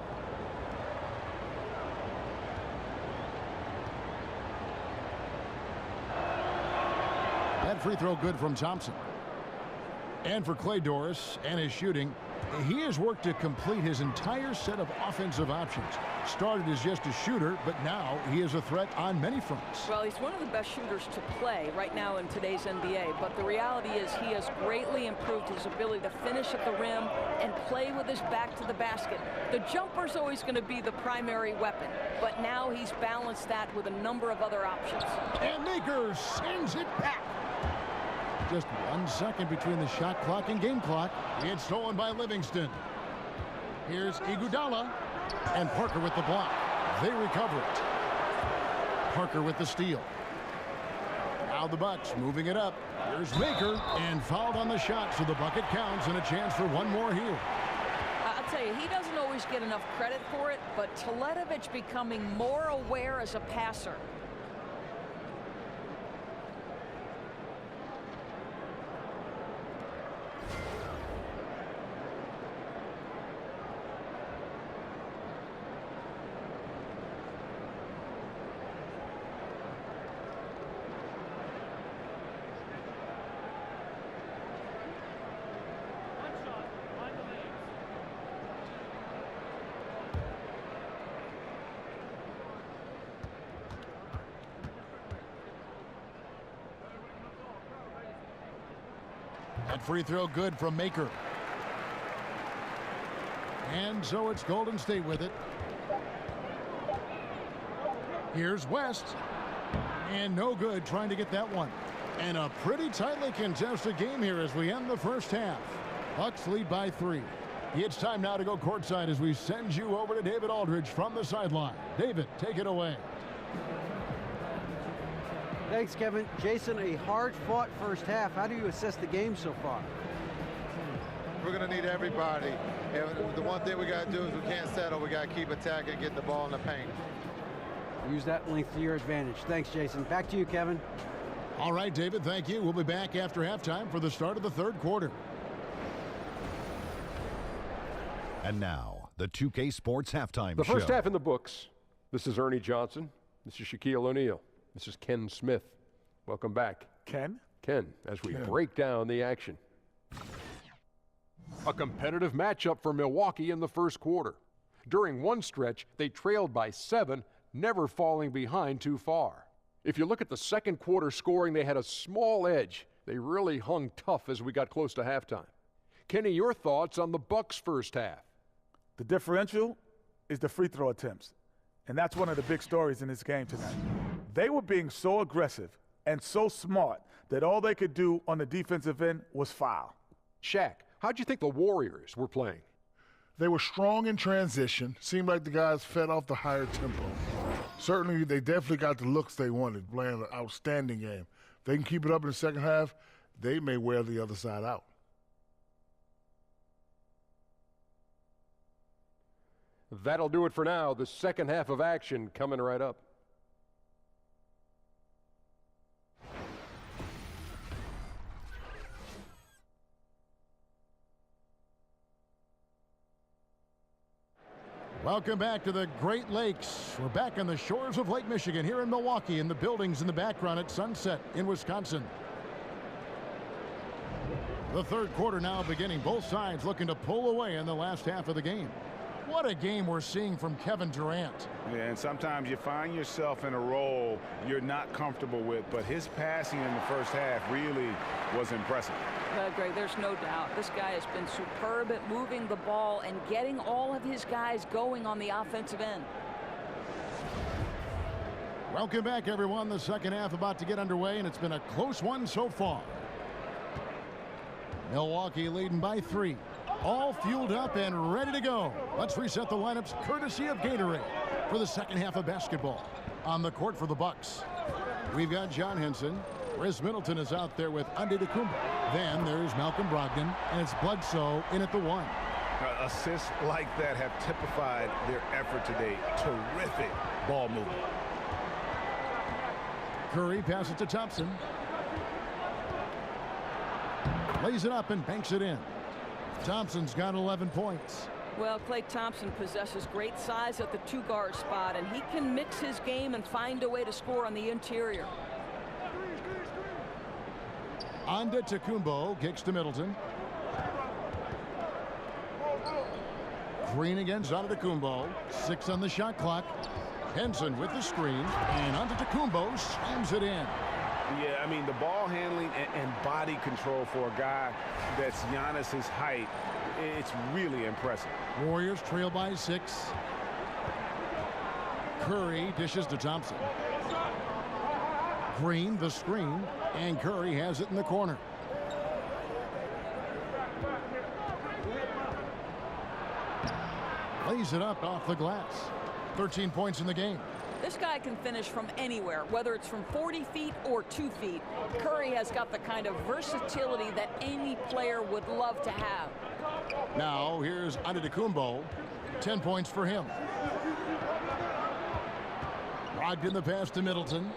That free throw good from Thompson. And for Clay Doris and his shooting, he has worked to complete his entire set of offensive options. Started as just a shooter, but now he is a threat on many fronts. Well, he's one of the best shooters to play right now in today's NBA, but the reality is he has greatly improved his ability to finish at the rim and play with his back to the basket. The jumper's always going to be the primary weapon, but now he's balanced that with a number of other options. And Maker sends it back. Just 1 second between the shot clock and game clock. It's stolen by Livingston. Here's Iguodala. And Parker with the block. They recover it. Parker with the steal. Now the Bucks moving it up. Here's Maker. And fouled on the shot, so the bucket counts and a chance for one more here. I'll tell you, he doesn't always get enough credit for it, but Teletovic becoming more aware as a passer. That free throw good from Maker. And so it's Golden State with it. Here's West. And no good trying to get that one. And a pretty tightly contested game here as we end the first half. Bucks lead by 3. It's time now to go courtside as we send you over to David Aldridge from the sideline. David, take it away. Thanks, Kevin. Jason, a hard-fought first half. How do you assess the game so far? We're going to need everybody. And the one thing we got to do is we can't settle. We got to keep attacking, get the ball in the paint. Use that length to your advantage. Thanks, Jason. Back to you, Kevin. All right, David, thank you. We'll be back after halftime for the start of the third quarter. And now, the 2K Sports Halftime The Show. first half in the books. This is Ernie Johnson. This is Shaquille O'Neal. This is Ken Smith. Welcome back. Ken? Ken, as we break down the action. A competitive matchup for Milwaukee in the first quarter. During one stretch, they trailed by 7, never falling behind too far. If you look at the second quarter scoring, they had a small edge. They really hung tough as we got close to halftime. Kenny, your thoughts on the Bucks' first half? The differential is the free throw attempts. And that's one of the big stories in this game tonight. They were being so aggressive and so smart that all they could do on the defensive end was foul. Shaq, how'd you think the Warriors were playing? They were strong in transition. Seemed like the guys fed off the higher tempo. Certainly, they definitely got the looks they wanted, playing an outstanding game. If they can keep it up in the second half, they may wear the other side out. That'll do it for now. The second half of action coming right up. Welcome back to the Great Lakes. We're back on the shores of Lake Michigan here in Milwaukee, and the buildings in the background at Sunset in Wisconsin. The third quarter now beginning. Both sides looking to pull away in the last half of the game. What a game we're seeing from Kevin Durant. Yeah, and sometimes you find yourself in a role you're not comfortable with, but his passing in the first half really was impressive. Greg, there's no doubt. This guy has been superb at moving the ball and getting all of his guys going on the offensive end. Welcome back, everyone. The second half about to get underway, and it's been a close one so far. Milwaukee leading by 3. All fueled up and ready to go. Let's reset the lineups courtesy of Gatorade for the second half of basketball. On the court for the Bucks, we've got John Henson. Chris Middleton is out there with Antetokounmpo. Then there's Malcolm Brogdon, and it's Bledsoe in at the 1. Assists like that have typified their effort today. Terrific ball movement. Curry passes to Thompson. Lays it up and banks it in. Thompson's got 11 points. Well, Klay Thompson possesses great size at the 2-guard spot, and he can mix his game and find a way to score on the interior. Antetokounmpo kicks to Middleton. Green against Antetokounmpo. 6 on the shot clock. Henson with the screen, and Antetokounmpo slams it in. Yeah, I mean, the ball handling and body control for a guy that's Giannis's height, it's really impressive. Warriors trail by 6. Curry dishes to Thompson. Green, the screen, and Curry has it in the corner. Lays it up off the glass. 13 points in the game. This guy can finish from anywhere, whether it's from 40 feet or 2 feet. Curry has got the kind of versatility that any player would love to have. Now here's Antetokounmpo. 10 points for him. Brogdon the pass to Middleton.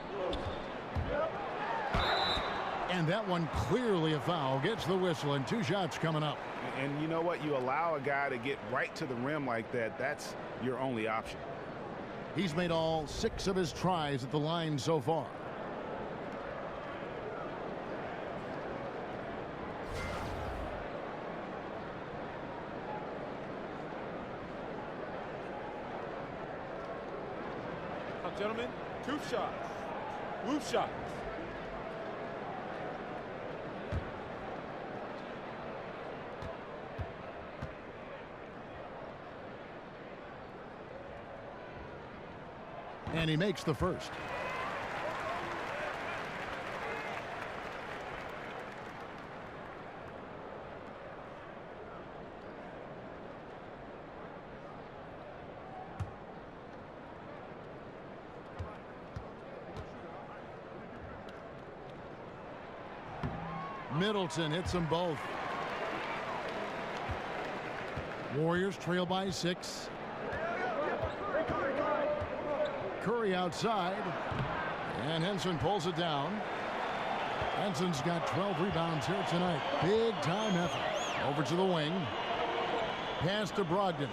And that one clearly a foul. Gets the whistle, and 2 shots coming up. And you know what? You allow a guy to get right to the rim like that, that's your only option. He's made all 6 of his tries at the line so far. Now, gentlemen, 2 shots. Loose shots. And he makes the first. Middleton hits them both. Warriors trail by 6. Curry outside, and Henson pulls it down. Henson's got 12 rebounds here tonight. Big time effort. Over to the wing. Pass to Brogdon.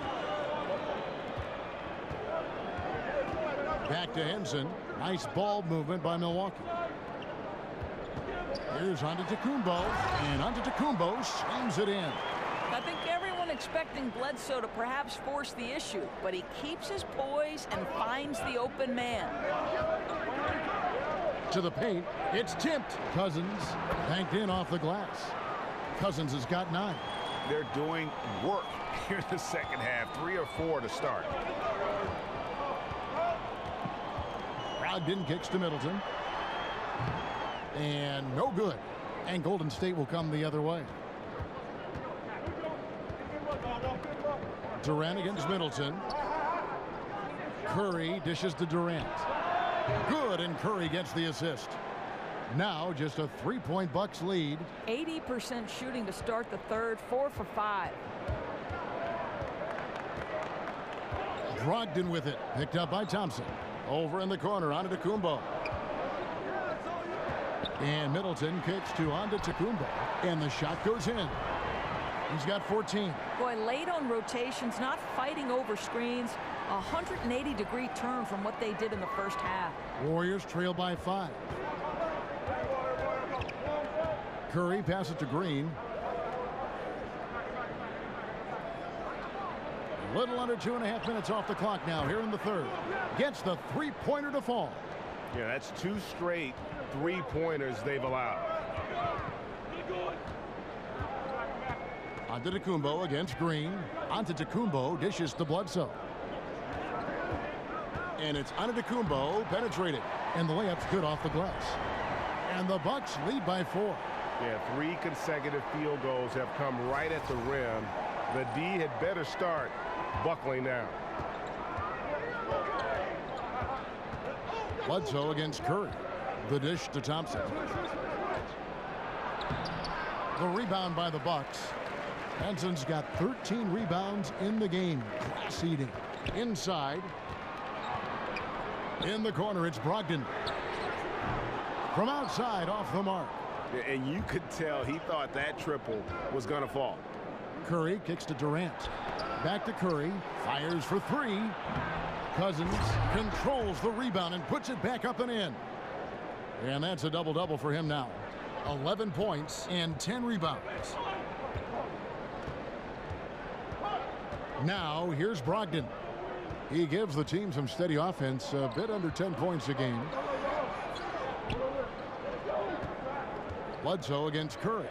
Back to Henson. Nice ball movement by Milwaukee. Here's Antetokounmpo, and Antetokounmpo slams it in. I think everyone expecting Bledsoe to perhaps force the issue, but he keeps his poise and finds the open man. To the paint, it's tipped. Cousins banked in off the glass. Cousins has got 9. They're doing work here in the second half. 3 or 4 to start. Brogdon kicks to Middleton. And no good. And Golden State will come the other way. Durant against Middleton. Curry dishes to Durant. Good, and Curry gets the assist. Now just a 3-point Bucks lead. 80% shooting to start the third, 4 for 5. Brogdon with it, picked up by Thompson. Over in the corner, Antetokounmpo. And Middleton kicks to Antetokounmpo, and the shot goes in. He's got 14. Boy, late on rotations, not fighting over screens. 180-degree turn from what they did in the first half. Warriors trail by 5. Curry passes to Green. A little under 2.5 minutes off the clock now here in the third. Gets the 3-pointer to fall. Yeah, that's 2 straight 3-pointers they've allowed. Antetokounmpo against Green. Antetokounmpo dishes to Bledsoe. And it's Antetokounmpo penetrating. And the layup's good off the glass. And the Bucks lead by 4. Yeah, 3 consecutive field goals have come right at the rim. The D had better start buckling down. Bledsoe against Curry. The dish to Thompson. The rebound by the Bucks. Henson's got 13 rebounds in the game. Class eating. Inside. In the corner, it's Brogdon. From outside, off the mark. And you could tell he thought that triple was going to fall. Curry kicks to Durant. Back to Curry. Fires for 3. Cousins controls the rebound and puts it back up and in. And that's a double-double for him now. 11 points and 10 rebounds. Now here's Brogdon. He gives the team some steady offense, a bit under 10 points a game. Bledsoe against Curry.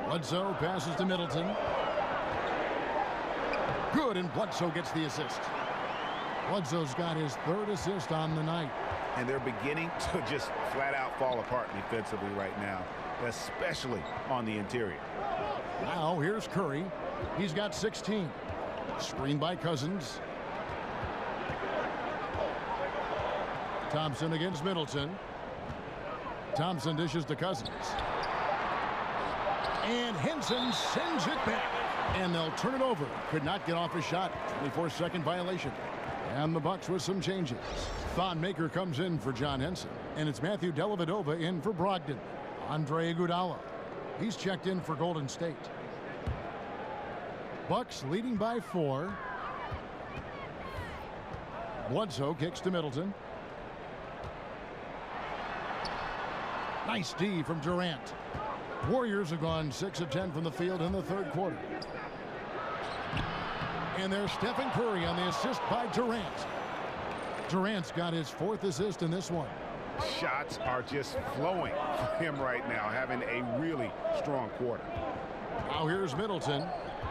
Bledsoe passes to Middleton. Good, and Bledsoe gets the assist. Bledsoe's got his 3rd assist on the night. And they're beginning to just flat out fall apart defensively right now, especially on the interior. Now here's Curry. He's got 16. Screen by Cousins. Thompson against Middleton. Thompson dishes to Cousins. And Henson sends it back. And they'll turn it over. Could not get off a shot. 24-second violation. And the Bucks with some changes. Thon Maker comes in for John Henson. And it's Matthew Dellavedova in for Brogdon. Andre Iguodala. He's checked in for Golden State. Bucks leading by 4. Bledsoe kicks to Middleton. Nice D from Durant. Warriors have gone 6 of 10 from the field in the 3rd quarter. And there's Stephen Curry on the assist by Durant. Durant's got his 4th assist in this one. Shots are just flowing for him right now, having a really strong quarter. Now here's Middleton.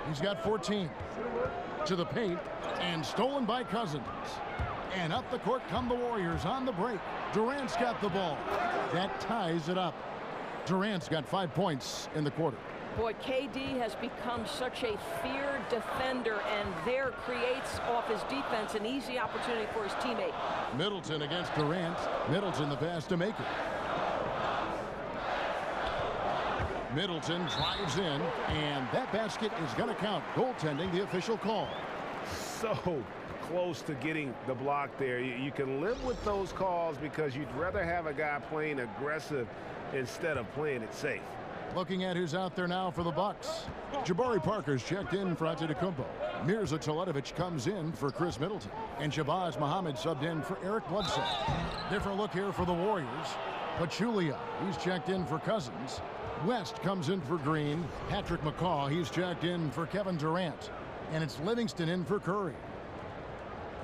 He's got 14. To the paint, and stolen by Cousins. And up the court come the Warriors on the break. Durant's got the ball. That ties it up. Durant's got 5 points in the quarter. Boy, KD has become such a feared defender, and there creates off his defense an easy opportunity for his teammate. Middleton against Durant. Middleton the pass to Maker. Middleton drives in, and that basket is going to count. Goaltending, the official call. So close to getting the block there. You can live with those calls because you'd rather have a guy playing aggressive instead of playing it safe. Looking at who's out there now for the Bucks. Jabari Parker's checked in for Antetokounmpo. Mirza Teletovic comes in for Chris Middleton. And Shabazz Muhammad subbed in for Eric Bledsoe. Different look here for the Warriors. Pachulia, he's checked in for Cousins. West comes in for Green. Patrick McCaw, he's checked in for Kevin Durant. And it's Livingston in for Curry.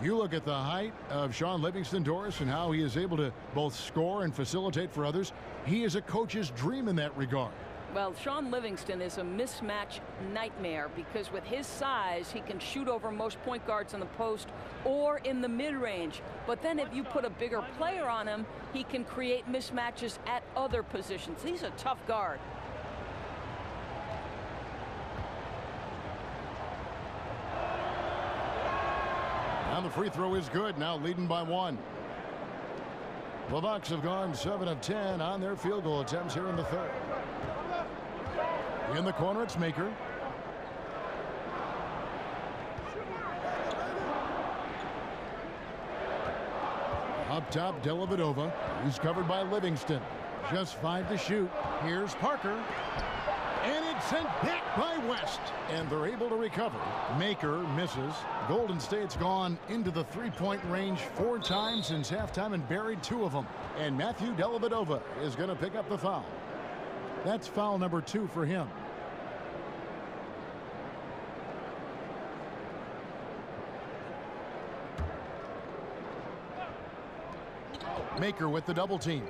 You look at the height of Sean Livingston, Doris, and how he is able to both score and facilitate for others. He is a coach's dream in that regard. Well, Sean Livingston is a mismatch nightmare because with his size, he can shoot over most point guards in the post or in the mid-range. But then if you put a bigger player on him, he can create mismatches at other positions. He's a tough guard. And the free throw is good, now leading by 1. The Bucks have gone 7 of 10 on their field goal attempts here in the 3rd. In the corner, it's Maker. Up top, Dellavedova. He's covered by Livingston. Just 5 to shoot. Here's Parker. And it's sent back by West. And they're able to recover. Maker misses. Golden State's gone into the three-point range 4 times since halftime and buried 2 of them. And Matthew Dellavedova is going to pick up the foul. That's foul number 2 for him. Maker with the double team.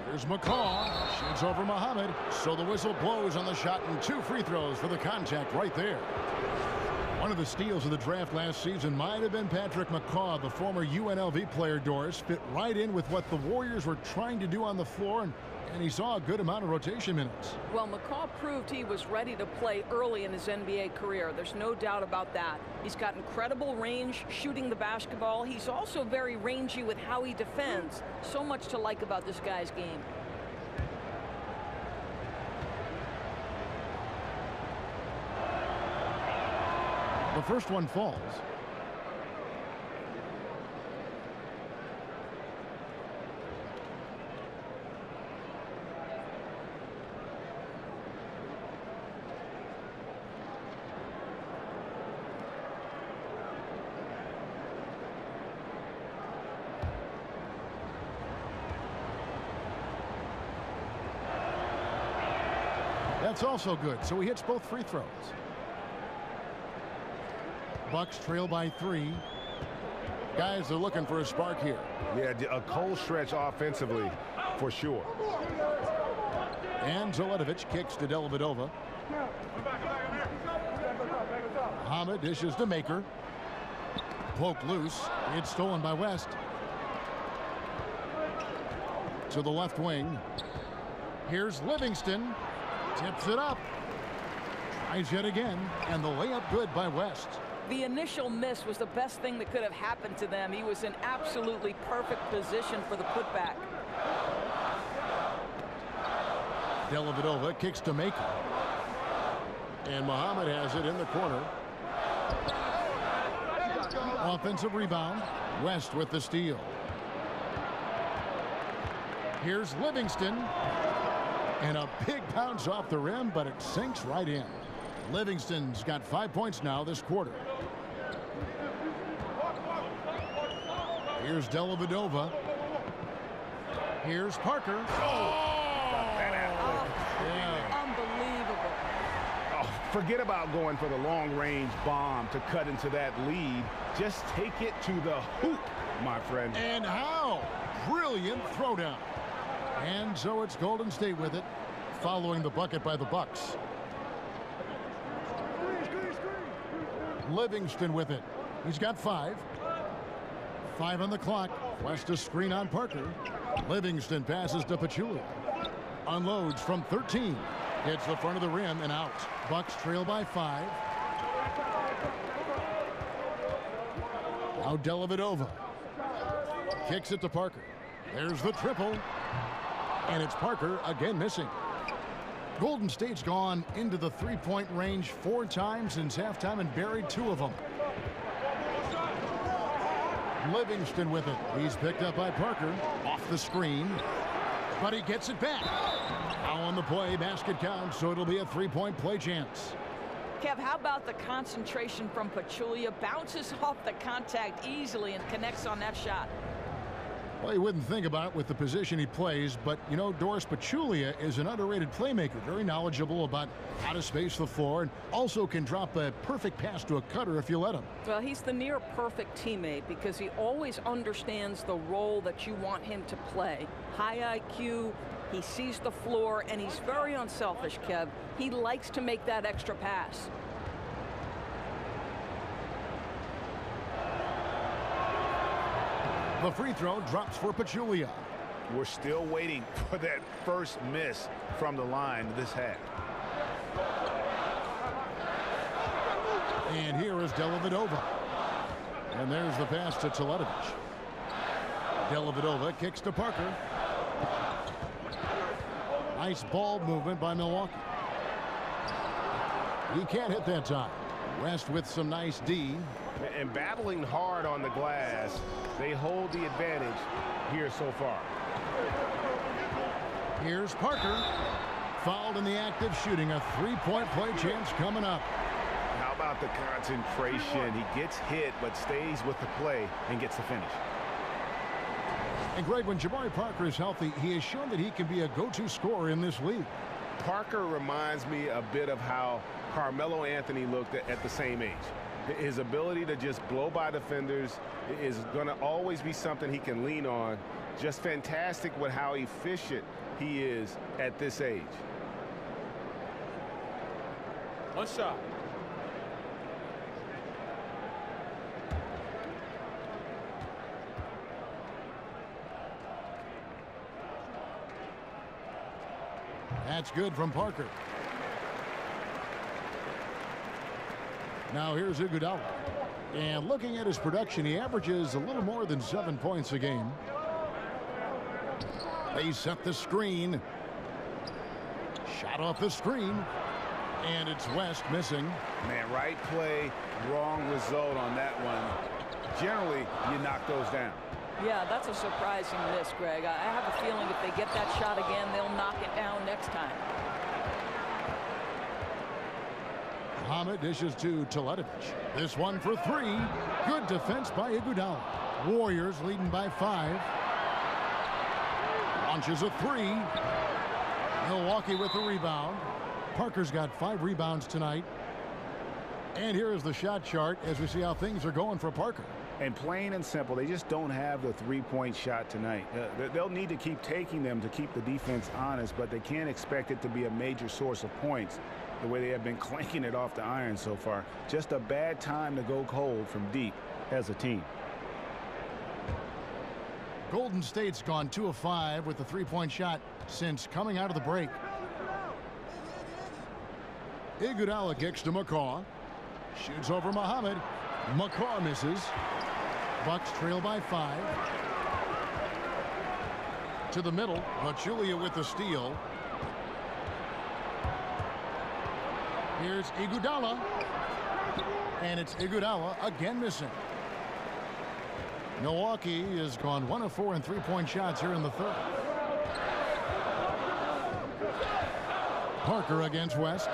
Here's McCaw. Shoots over Muhammad. So the whistle blows on the shot and 2 free throws for the contact right there. One of the steals of the draft last season might have been Patrick McCaw, the former UNLV player, Doris. Fit right in with what the Warriors were trying to do on the floor, and he saw a good amount of rotation minutes. Well, McCaw proved he was ready to play early in his NBA career. There's no doubt about that. He's got incredible range shooting the basketball. He's also very rangy with how he defends. So much to like about this guy's game. The first one falls. That's also good, so he hits both free throws. Bucks trail by 3. Guys are looking for a spark here. Yeah, a cold stretch offensively, for sure. And Zelenovic kicks to Dellavedova. Muhammad dishes to Maker. Poke loose. It's stolen by West. To the left wing. Here's Livingston. Tips it up. Tries yet again. And the layup good by West. The initial miss was the best thing that could have happened to them. He was in absolutely perfect position for the putback. Dellavedova kicks to Maker. And Muhammad has it in the corner. Offensive rebound. West with the steal. Here's Livingston. And a big bounce off the rim, but it sinks right in. Livingston's got 5 points now this quarter. Here's Dellavedova. Here's Parker. Unbelievable. Oh, forget about going for the long-range bomb to cut into that lead. Just take it to the hoop, my friend. And how? Brilliant throwdown. And so it's Golden State with it, following the bucket by the Bucks. Livingston with it. He's got 5. 5 on the clock. West a screen on Parker. Livingston passes to Pachulia. Unloads from 13. Hits the front of the rim and out. Bucks trail by 5. Now Dellavedova. Kicks it to Parker. There's the triple. And it's Parker again missing. Golden State's gone into the three-point range 4 times since halftime and buried 2 of them. Livingston with it. He's picked up by Parker. Off the screen. But he gets it back. Now on the play, basket counts, so it'll be a 3-point play chance. Kev, how about the concentration from Pachulia? Bounces off the contact easily and connects on that shot. Well, you wouldn't think about it with the position he plays, but, you know, Doris Pachulia is an underrated playmaker, very knowledgeable about how to space the floor, and also can drop a perfect pass to a cutter if you let him. Well, he's the near-perfect teammate because he always understands the role that you want him to play. High IQ, he sees the floor, and he's very unselfish, Kev. He likes to make that extra pass. The free throw drops for Pachulia. We're still waiting for that first miss from the line this half. And here is Dellavedova. And there's the pass to Teletovic. Dellavedova kicks to Parker. Nice ball movement by Milwaukee. He can't hit that time. West with some nice D. And battling hard on the glass, they hold the advantage here so far. Here's Parker. Fouled in the act of shooting. A 3-point play chance coming up. How about the concentration? He gets hit, but stays with the play and gets the finish. And Greg, when Jabari Parker is healthy, he has shown that he can be a go-to scorer in this league. Parker reminds me a bit of how Carmelo Anthony looked at the same age. His ability to just blow by defenders is going to always be something he can lean on. Just fantastic with how efficient he is at this age. One shot. That's good from Parker. Now here's Iguodala. And looking at his production, he averages a little more than 7 points a game. They set the screen. Shot off the screen. And it's West missing. Man, right play, wrong result on that one. Generally, you knock those down. Yeah, that's a surprising miss, Greg. I have a feeling if they get that shot again, they'll knock it down next time. Muhammad dishes to Teletovic. This one for 3. Good defense by Iguodala. Warriors leading by 5. Launches a 3. Milwaukee with the rebound. Parker's got 5 rebounds tonight. And here is the shot chart as we see how things are going for Parker. And plain and simple, they just don't have the three-point shot tonight. They'll need to keep taking them to keep the defense honest, but they can't expect it to be a major source of points the way they have been clanking it off the iron so far. Just a bad time to go cold from deep as a team. Golden State's gone 2 of 5 with the three-point shot since coming out of the break. Iguodala kicks to McCaw. Shoots over Muhammad. McCaw misses. Bucks trail by 5. To the middle. Pachulia with the steal. Here's Iguodala. And it's Iguodala again missing. Milwaukee has gone 1 of 4 in three-point shots here in the third. Parker against West.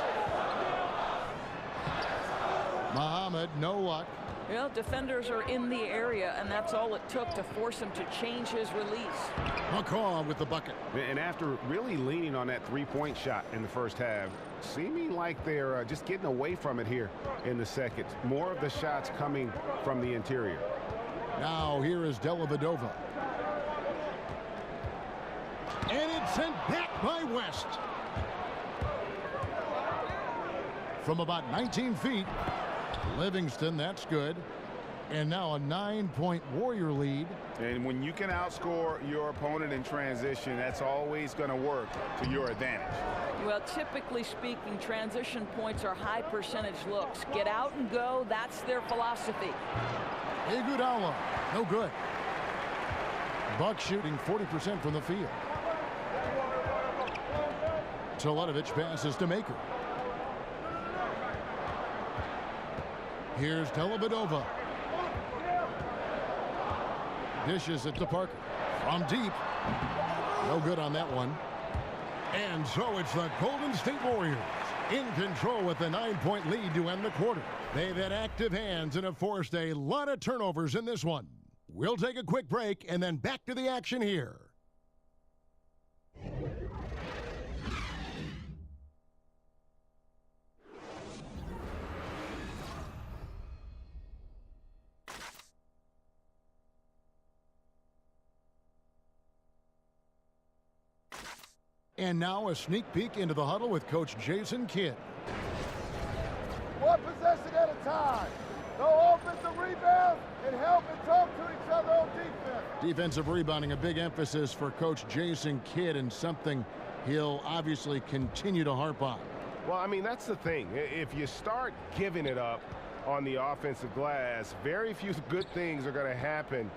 Muhammad, no luck. Well, defenders are in the area, and that's all it took to force him to change his release. McCaw with the bucket. And after really leaning on that three-point shot in the first half, seeming like they're just getting away from it here in the second. More of the shots coming from the interior. Now here is Dellavedova. And it's sent back by West. From about 19 feet. Livingston, that's good. And now a 9-point Warrior lead. And when you can outscore your opponent in transition, that's always going to work to your advantage. Well, typically speaking, transition points are high percentage looks. Get out and go. That's their philosophy. Iguodala, no good. Bucks shooting 40% from the field. Teletovic passes to Maker. Here's Dellavedova. Dishes it to Parker. From deep. No good on that one. And so it's the Golden State Warriors in control with the 9-point lead to end the quarter. They've had active hands and have forced a lot of turnovers in this one. We'll take a quick break and then back to the action here. And now a sneak peek into the huddle with Coach Jason Kidd. One possession at a time. No offensive rebounds and help and talk to each other on defense. Defensive rebounding, a big emphasis for Coach Jason Kidd, and something he'll obviously continue to harp on. Well, I mean, that's the thing. If you start giving it up on the offensive glass, very few good things are going to happen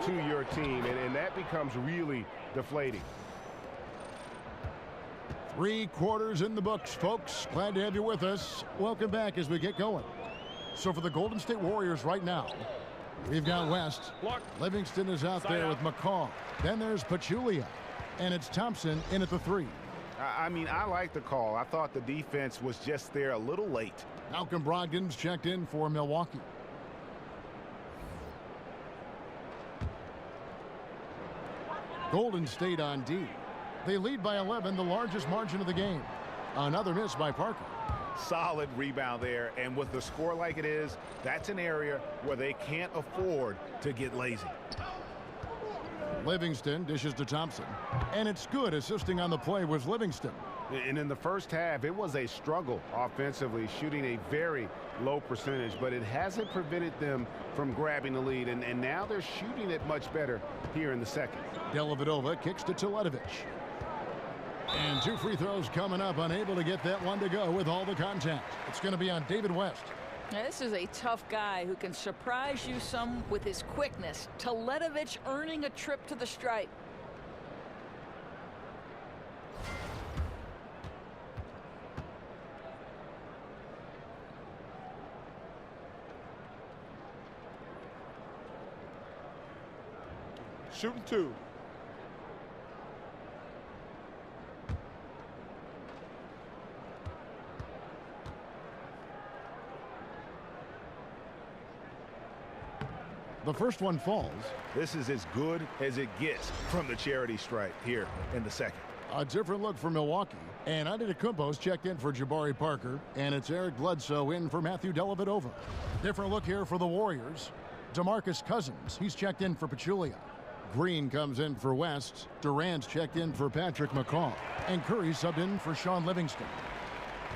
to your team, and that becomes really deflating. 3 quarters in the books, folks. Glad to have you with us. Welcome back as we get going. So for the Golden State Warriors right now, we've got West. Livingston is out there with McCaw. Then there's Pachulia. And it's Thompson in at the 3. I mean, I like the call. I thought the defense was just there a little late. Malcolm Brogdon's checked in for Milwaukee. Golden State on D. They lead by 11, the largest margin of the game. Another miss by Parker. Solid rebound there, and with the score like it is, that's an area where they can't afford to get lazy. Livingston dishes to Thompson, and it's good. Assisting on the play was Livingston. And in the first half, it was a struggle offensively, shooting a very low percentage, but it hasn't prevented them from grabbing the lead, and now they're shooting it much better here in the second. Dellavedova kicks to Teletovic. And 2 free throws coming up, unable to get that one to go with all the contact. It's going to be on David West. Now, this is a tough guy who can surprise you some with his quickness. Teletovic earning a trip to the stripe. Shooting 2. The first one falls. This is as good as it gets from the charity stripe here in the second. A different look for Milwaukee. And Antetokounmpo's checked in for Jabari Parker. And it's Eric Bledsoe in for Matthew Dellavedova. Different look here for the Warriors. DeMarcus Cousins, he's checked in for Pachulia. Green comes in for West. Durant's checked in for Patrick McCaw. And Curry subbed in for Sean Livingston.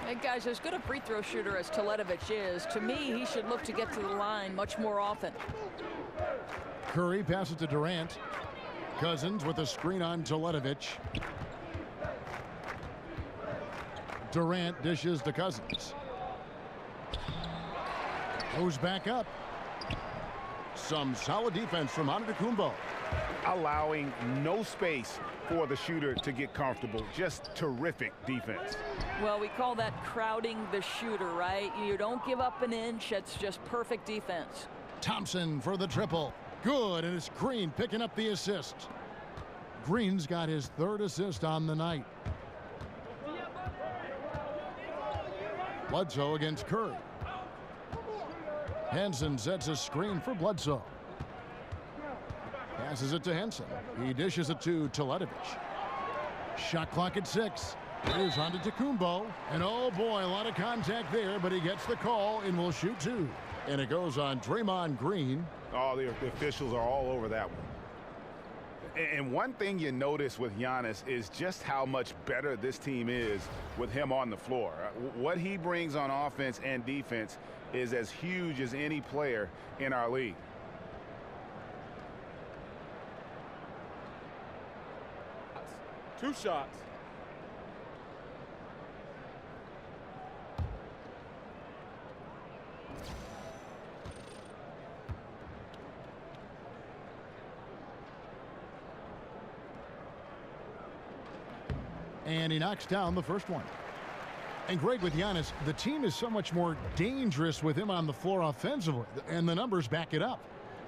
Hey guys, as good a free throw shooter as Teletovic is, to me, he should look to get to the line much more often. Curry passes to Durant. Cousins with a screen on Teletovic. Durant dishes to Cousins. Goes back up. Some solid defense from Antetokounmpo. Allowing no space for the shooter to get comfortable. Just terrific defense. Well, we call that crowding the shooter, right? You don't give up an inch. It's just perfect defense. Thompson for the triple. Good, and it's Green picking up the assist. Green's got his 3rd assist on the night. Bledsoe against Curry. Henson sets a screen for Bledsoe. Passes it to Henson. He dishes it to Teletovic. Shot clock at 6. Here's Antetokounmpo. And oh boy, a lot of contact there, but he gets the call and will shoot 2. And it goes on Draymond Green. Oh, the officials are all over that one. And one thing you notice with Giannis is just how much better this team is with him on the floor. What he brings on offense and defense is as huge as any player in our league. Two shots. And he knocks down the first one. And Greg, with Giannis, the team is so much more dangerous with him on the floor offensively, and the numbers back it up.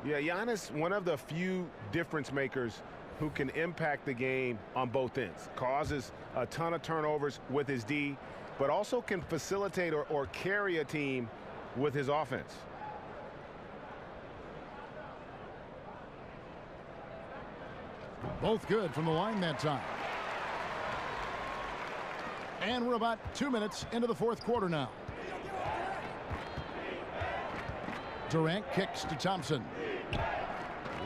Yeah, Giannis, one of the few difference makers who can impact the game on both ends. Causes a ton of turnovers with his D, but also can facilitate or carry a team with his offense. Both good from the line that time. And we're about 2 minutes into the 4th quarter now. Durant kicks to Thompson.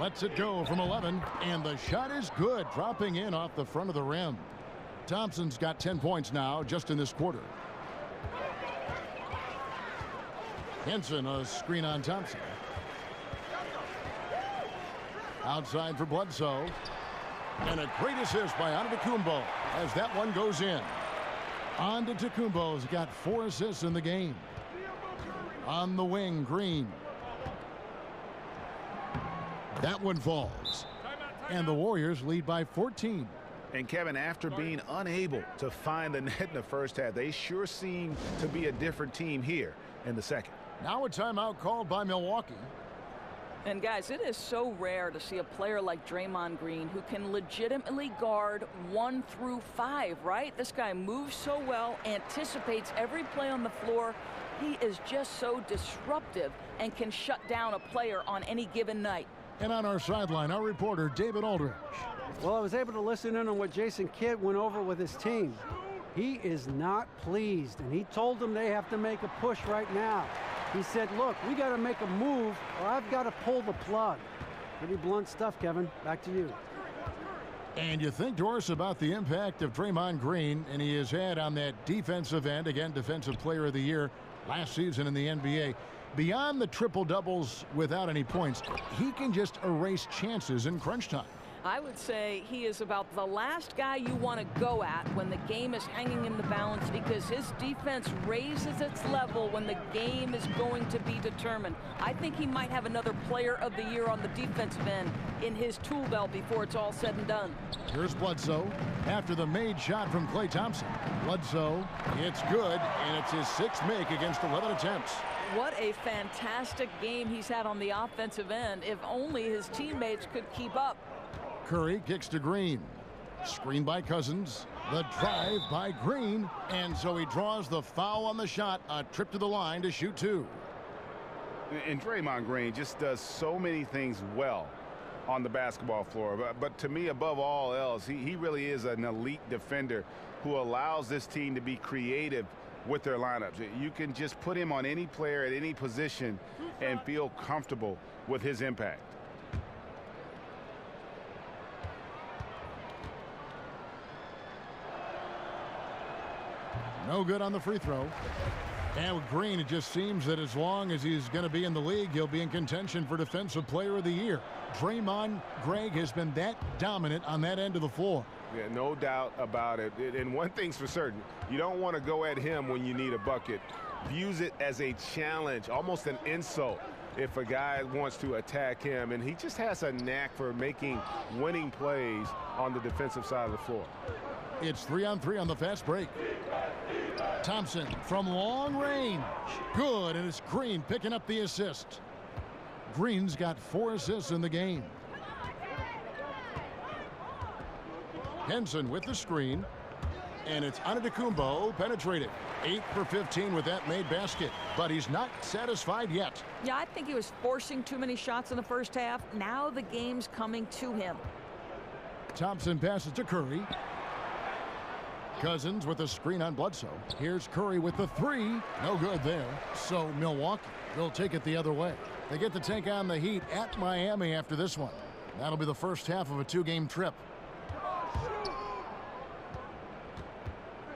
Lets it go from 11, and the shot is good, dropping in off the front of the rim. Thompson's got 10 points now just in this quarter. Henson, a screen on Thompson. Outside for Bledsoe. And a great assist by Antetokounmpo as that one goes in. Antetokounmpo's got 4 assists in the game. On the wing, Green. That one falls. And the Warriors lead by 14. And Kevin, after being unable to find the net in the first half, they sure seem to be a different team here in the second. Now a timeout called by Milwaukee. And guys, it is so rare to see a player like Draymond Green who can legitimately guard 1 through 5, right? This guy moves so well, anticipates every play on the floor. He is just so disruptive and can shut down a player on any given night. And on our sideline, our reporter, David Aldridge. Well, I was able to listen in on what Jason Kidd went over with his team. He is not pleased, and he told them they have to make a push right now. He said, look, we got to make a move or I've got to pull the plug. Pretty blunt stuff, Kevin. Back to you. And you think, Doris, about the impact of Draymond Green, and he has had on that defensive end, again, Defensive Player of the Year last season in the NBA. Beyond the triple-doubles without any points, he can just erase chances in crunch time. I would say he is about the last guy you want to go at when the game is hanging in the balance, because his defense raises its level when the game is going to be determined. I think he might have another Player of the Year on the defensive end in his tool belt before it's all said and done. Here's Bledsoe after the made shot from Klay Thompson. Bledsoe, it's good, and it's his 6th make against 11 attempts. What a fantastic game he's had on the offensive end. If only his teammates could keep up. Curry kicks to Green. Screen by Cousins. The drive by Green. And so he draws the foul on the shot. A trip to the line to shoot 2. And Draymond Green just does so many things well. on the basketball floor. But to me, above all else, he really is an elite defender who allows this team to be creative with their lineups. You can just put him on any player at any position and feel comfortable with his impact. No good on the free throw. And with Green, it just seems that as long as he's going to be in the league, he'll be in contention for Defensive Player of the Year. Draymond Greg has been that dominant on that end of the floor. Yeah, no doubt about it. And one thing's for certain, you don't want to go at him when you need a bucket. Views it as a challenge, almost an insult if a guy wants to attack him. And he just has a knack for making winning plays on the defensive side of the floor. It's 3-on-3 on the fast break. Thompson from long range. Good, and it's Green picking up the assist. Green's got 4 assists in the game. Henson with the screen. And it's Antetokounmpo penetrated. 8 for 15 with that made basket. But he's not satisfied yet. Yeah, I think he was forcing too many shots in the first half. Now the game's coming to him. Thompson passes to Curry. Cousins with a screen on Bledsoe. Here's Curry with the 3. No good there. So Milwaukee will take it the other way. They get to take on the Heat at Miami after this one. That'll be the first half of a 2-game trip.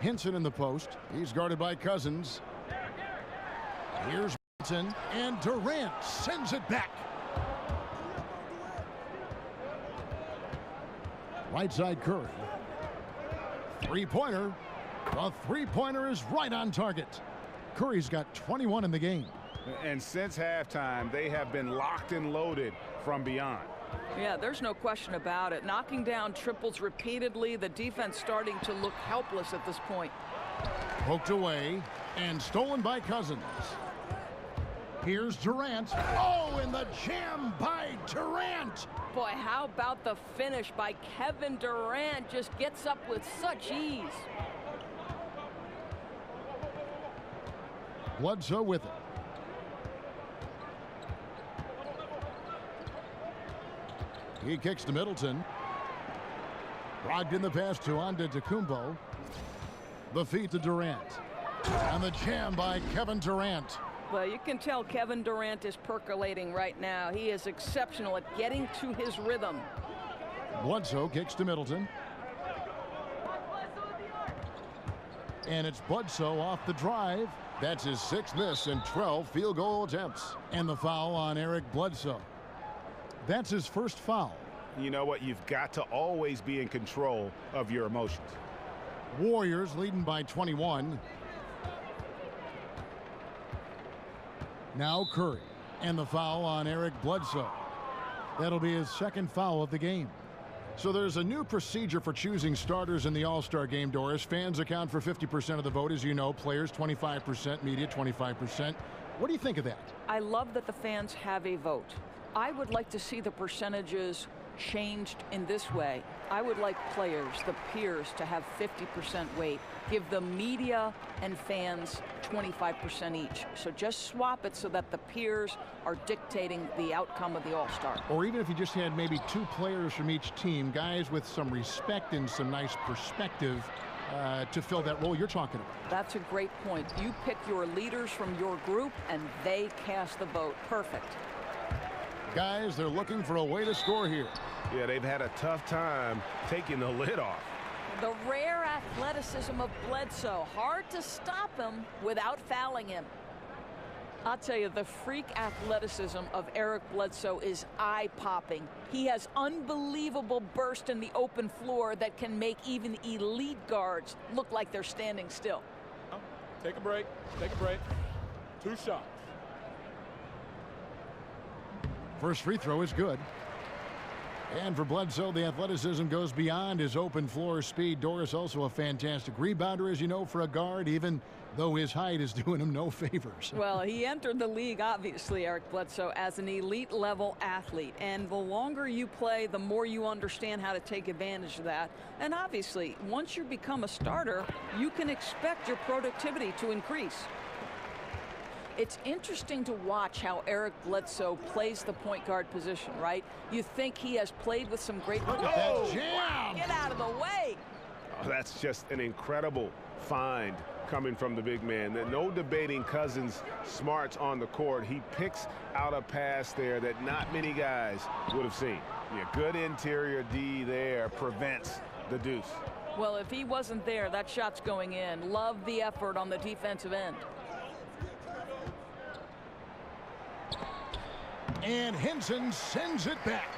Henson in the post. He's guarded by Cousins. Here's Henson, and Durant sends it back. Right side Curry. Three-pointer. The three-pointer is right on target. Curry's got 21 in the game. And since halftime, they have been locked and loaded from beyond. Yeah, there's no question about it. Knocking down triples repeatedly. The defense starting to look helpless at this point. Poked away and stolen by Cousins. Here's Durant. Oh, and the jam by Durant. Boy, how about the finish by Kevin Durant? Just gets up with such ease. Bledsoe with it. He kicks to Middleton. Blocked in the pass to Antetokounmpo. The feed to Durant. And the jam by Kevin Durant. Well, you can tell Kevin Durant is percolating right now. He is exceptional at getting to his rhythm. Bledsoe kicks to Middleton. And it's Bledsoe off the drive. That's his 6th miss and 12 field goal attempts. And the foul on Eric Bledsoe. That's his first foul. You know what? You've got to always be in control of your emotions. Warriors leading by 21. Now Curry, and the foul on Eric Bledsoe. That'll be his 2nd foul of the game. So there's a new procedure for choosing starters in the All-Star game, Doris. Fans account for 50% of the vote, as you know. Players 25%, media 25%. What do you think of that? I love that the fans have a vote. I would like to see the percentages changed in this way. I would like players, the peers, to have 50% weight. Give the media and fans 25% each. So just swap it so that the peers are dictating the outcome of the All-Star. Or even if you just had maybe 2 players from each team, guys with some respect and some nice perspective to fill that role you're talking about. That's a great point. You pick your leaders from your group and they cast the vote. Perfect. Guys, they're looking for a way to score here. Yeah, they've had a tough time taking the lid off. The rare athleticism of Bledsoe. Hard to stop him without fouling him. I'll tell you, the freak athleticism of Eric Bledsoe is eye-popping. He has unbelievable burst in the open floor that can make even elite guards look like they're standing still. Take a break. Take a break. 2 shots. First free throw is good. And for Bledsoe, the athleticism goes beyond his open floor speed. Doris also a fantastic rebounder, as you know, for a guard, even though his height is doing him no favors. Well, he entered the league, obviously, Eric Bledsoe, as an elite level athlete. And the longer you play, the more you understand how to take advantage of that. And obviously, once you become a starter, you can expect your productivity to increase. It's interesting to watch how Eric Bledsoe plays the point guard position, right? You think he has played with some great... Look at that jam! Get out of the way! Oh, that's just an incredible find coming from the big man. No debating Cousins' smarts on the court. He picks out a pass there that not many guys would have seen. Yeah, good interior D there prevents the deuce. Well, if he wasn't there, that shot's going in. Love the effort on the defensive end. And Henson sends it back.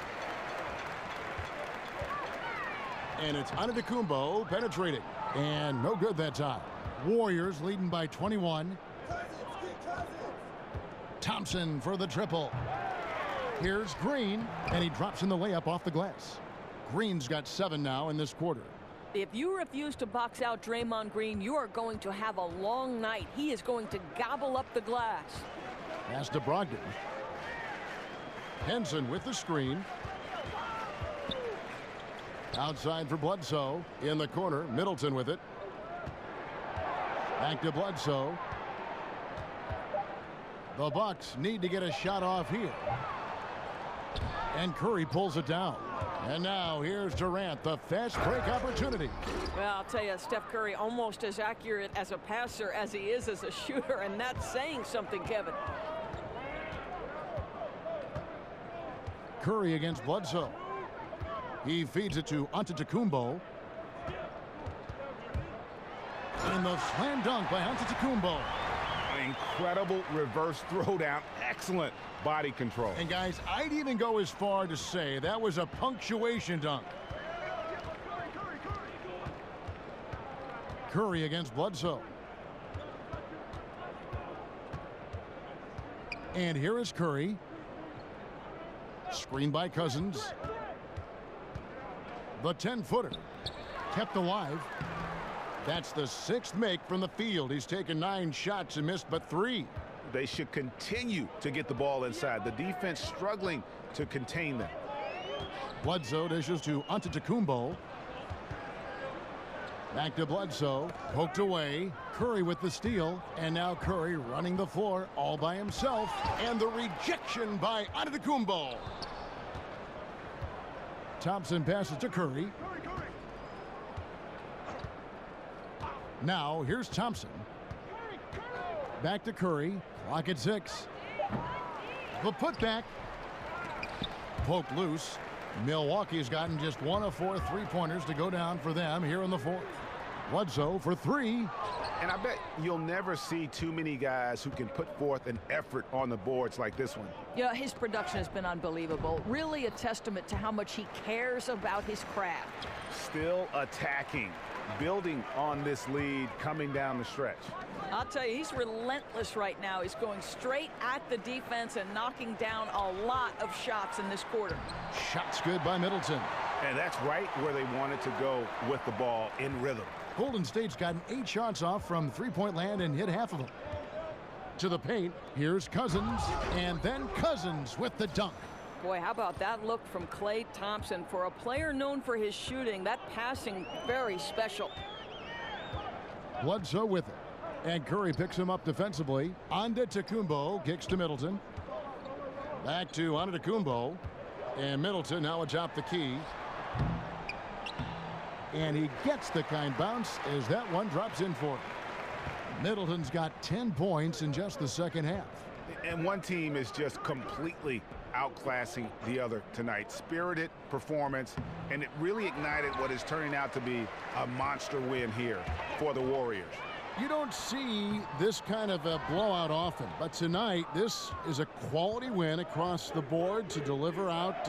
And it's Antetokounmpo penetrating. And no good that time. Warriors leading by 21. Thompson for the triple. Here's Green, and he drops in the layup off the glass. Green's got 7 now in this quarter. If you refuse to box out Draymond Green, you are going to have a long night. He is going to gobble up the glass. Pass to Brogdon. Henson with the screen. Outside for Bledsoe. In the corner, Middleton with it. Back to Bledsoe. The Bucks need to get a shot off here. And Curry pulls it down. And now here's Durant, the fast break opportunity. Well, I'll tell you, Steph Curry almost as accurate as a passer as he is as a shooter, and that's saying something, Kevin. Curry against Bledsoe. He feeds it to Antetokounmpo. And the slam dunk by Antetokounmpo. Incredible reverse throwdown. Excellent body control. And guys, I'd even go as far to say that was a punctuation dunk. Curry against Bledsoe. And here is Curry. Screen by Cousins. The 10-footer kept alive. That's the 6th make from the field. He's taken 9 shots and missed but 3. They should continue to get the ball inside. The defense struggling to contain them. Bledsoe dishes to Antetokounmpo. Back to Bledsoe. Poked away. Curry with the steal. And now Curry running the floor all by himself. And the rejection by Antetokounmpo. Thompson passes to Curry. Now here's Thompson. Back to Curry. Clock at 6. The putback. Poked loose. Milwaukee's gotten just 1 of 4 3-pointers to go down for them here in the 4th. Bledsoe for 3. And I bet you'll never see too many guys who can put forth an effort on the boards like this one. Yeah, his production has been unbelievable. Really a testament to how much he cares about his craft. Still attacking, building on this lead coming down the stretch. I'll tell you, he's relentless right now. He's going straight at the defense and knocking down a lot of shots in this quarter. Shots good by Middleton. And that's right where they wanted to go with the ball, in rhythm. Golden State's gotten 8 shots off from 3-point land and hit half of them. To the paint, here's Cousins, and then Cousins with the dunk. Boy, how about that look from Klay Thompson? For a player known for his shooting, that passing very special. Bledsoe with it. And Curry picks him up defensively. Antetokounmpo kicks to Middleton. Back to Antetokounmpo. And Middleton now atop the key. And he gets the kind bounce as that one drops in for him. Middleton's got 10 points in just the second half. And one team is just completely outclassing the other tonight. Spirited performance, and it really ignited what is turning out to be a monster win here for the Warriors. You don't see this kind of a blowout often, but tonight this is a quality win across the board to deliver out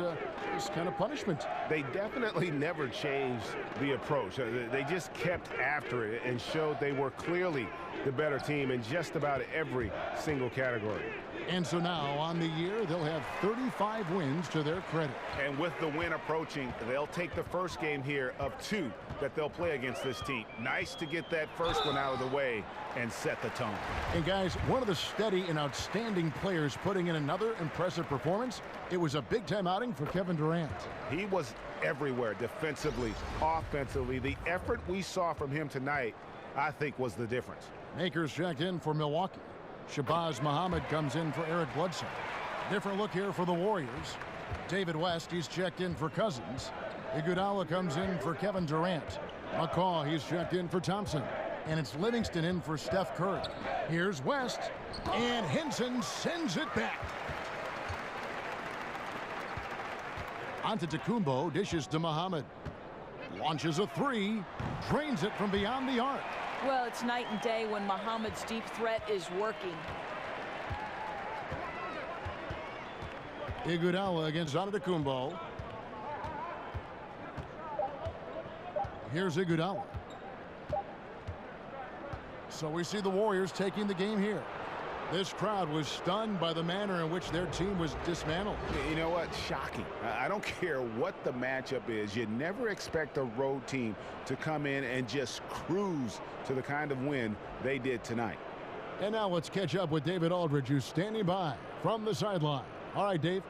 this kind of punishment. They definitely never changed the approach. They just kept after it and showed they were clearly the better team in just about every single category. And so now on the year, they'll have 35 wins to their credit. And with the win approaching, they'll take the first game here of 2 that they'll play against this team. Nice to get that first one out of the way and set the tone. And guys, one of the steady and outstanding players putting in another impressive performance. It was a big-time outing for Kevin Durant. He was everywhere, defensively, offensively. The effort we saw from him tonight, I think, was the difference. Makers checked in for Milwaukee. Shabazz Muhammad comes in for Eric Bledsoe. Different look here for the Warriors. David West, he's checked in for Cousins. Iguodala comes in for Kevin Durant. McCaw, he's checked in for Thompson. And it's Livingston in for Steph Curry. Here's West, and Henson sends it back. Antetokounmpo dishes to Muhammad. Launches a three, drains it from beyond the arc. Well, it's night and day when Muhammad's deep threat is working. Iguodala against Antetokounmpo. Here's Iguodala. So we see the Warriors taking the game here. This crowd was stunned by the manner in which their team was dismantled. You know what? Shocking. I don't care what the matchup is. You never expect a road team to come in and just cruise to the kind of win they did tonight. And now let's catch up with David Aldridge, who's standing by from the sideline. All right, Dave.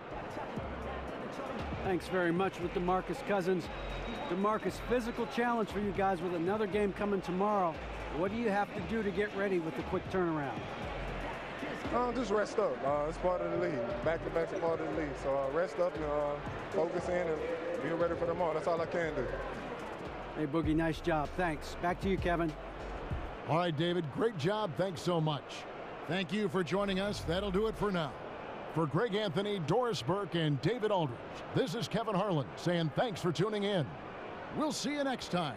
Thanks very much with DeMarcus Cousins. DeMarcus, physical challenge for you guys with another game coming tomorrow. What do you have to do to get ready with the quick turnaround? Just rest up. It's part of the league. Back-to-back's part of the league. So rest up and focus in and be ready for tomorrow. That's all I can do. Hey, Boogie, nice job. Thanks. Back to you, Kevin. All right, David, great job. Thanks so much. Thank you for joining us. That'll do it for now. For Greg Anthony, Doris Burke, and David Aldridge, this is Kevin Harlan saying thanks for tuning in. We'll see you next time.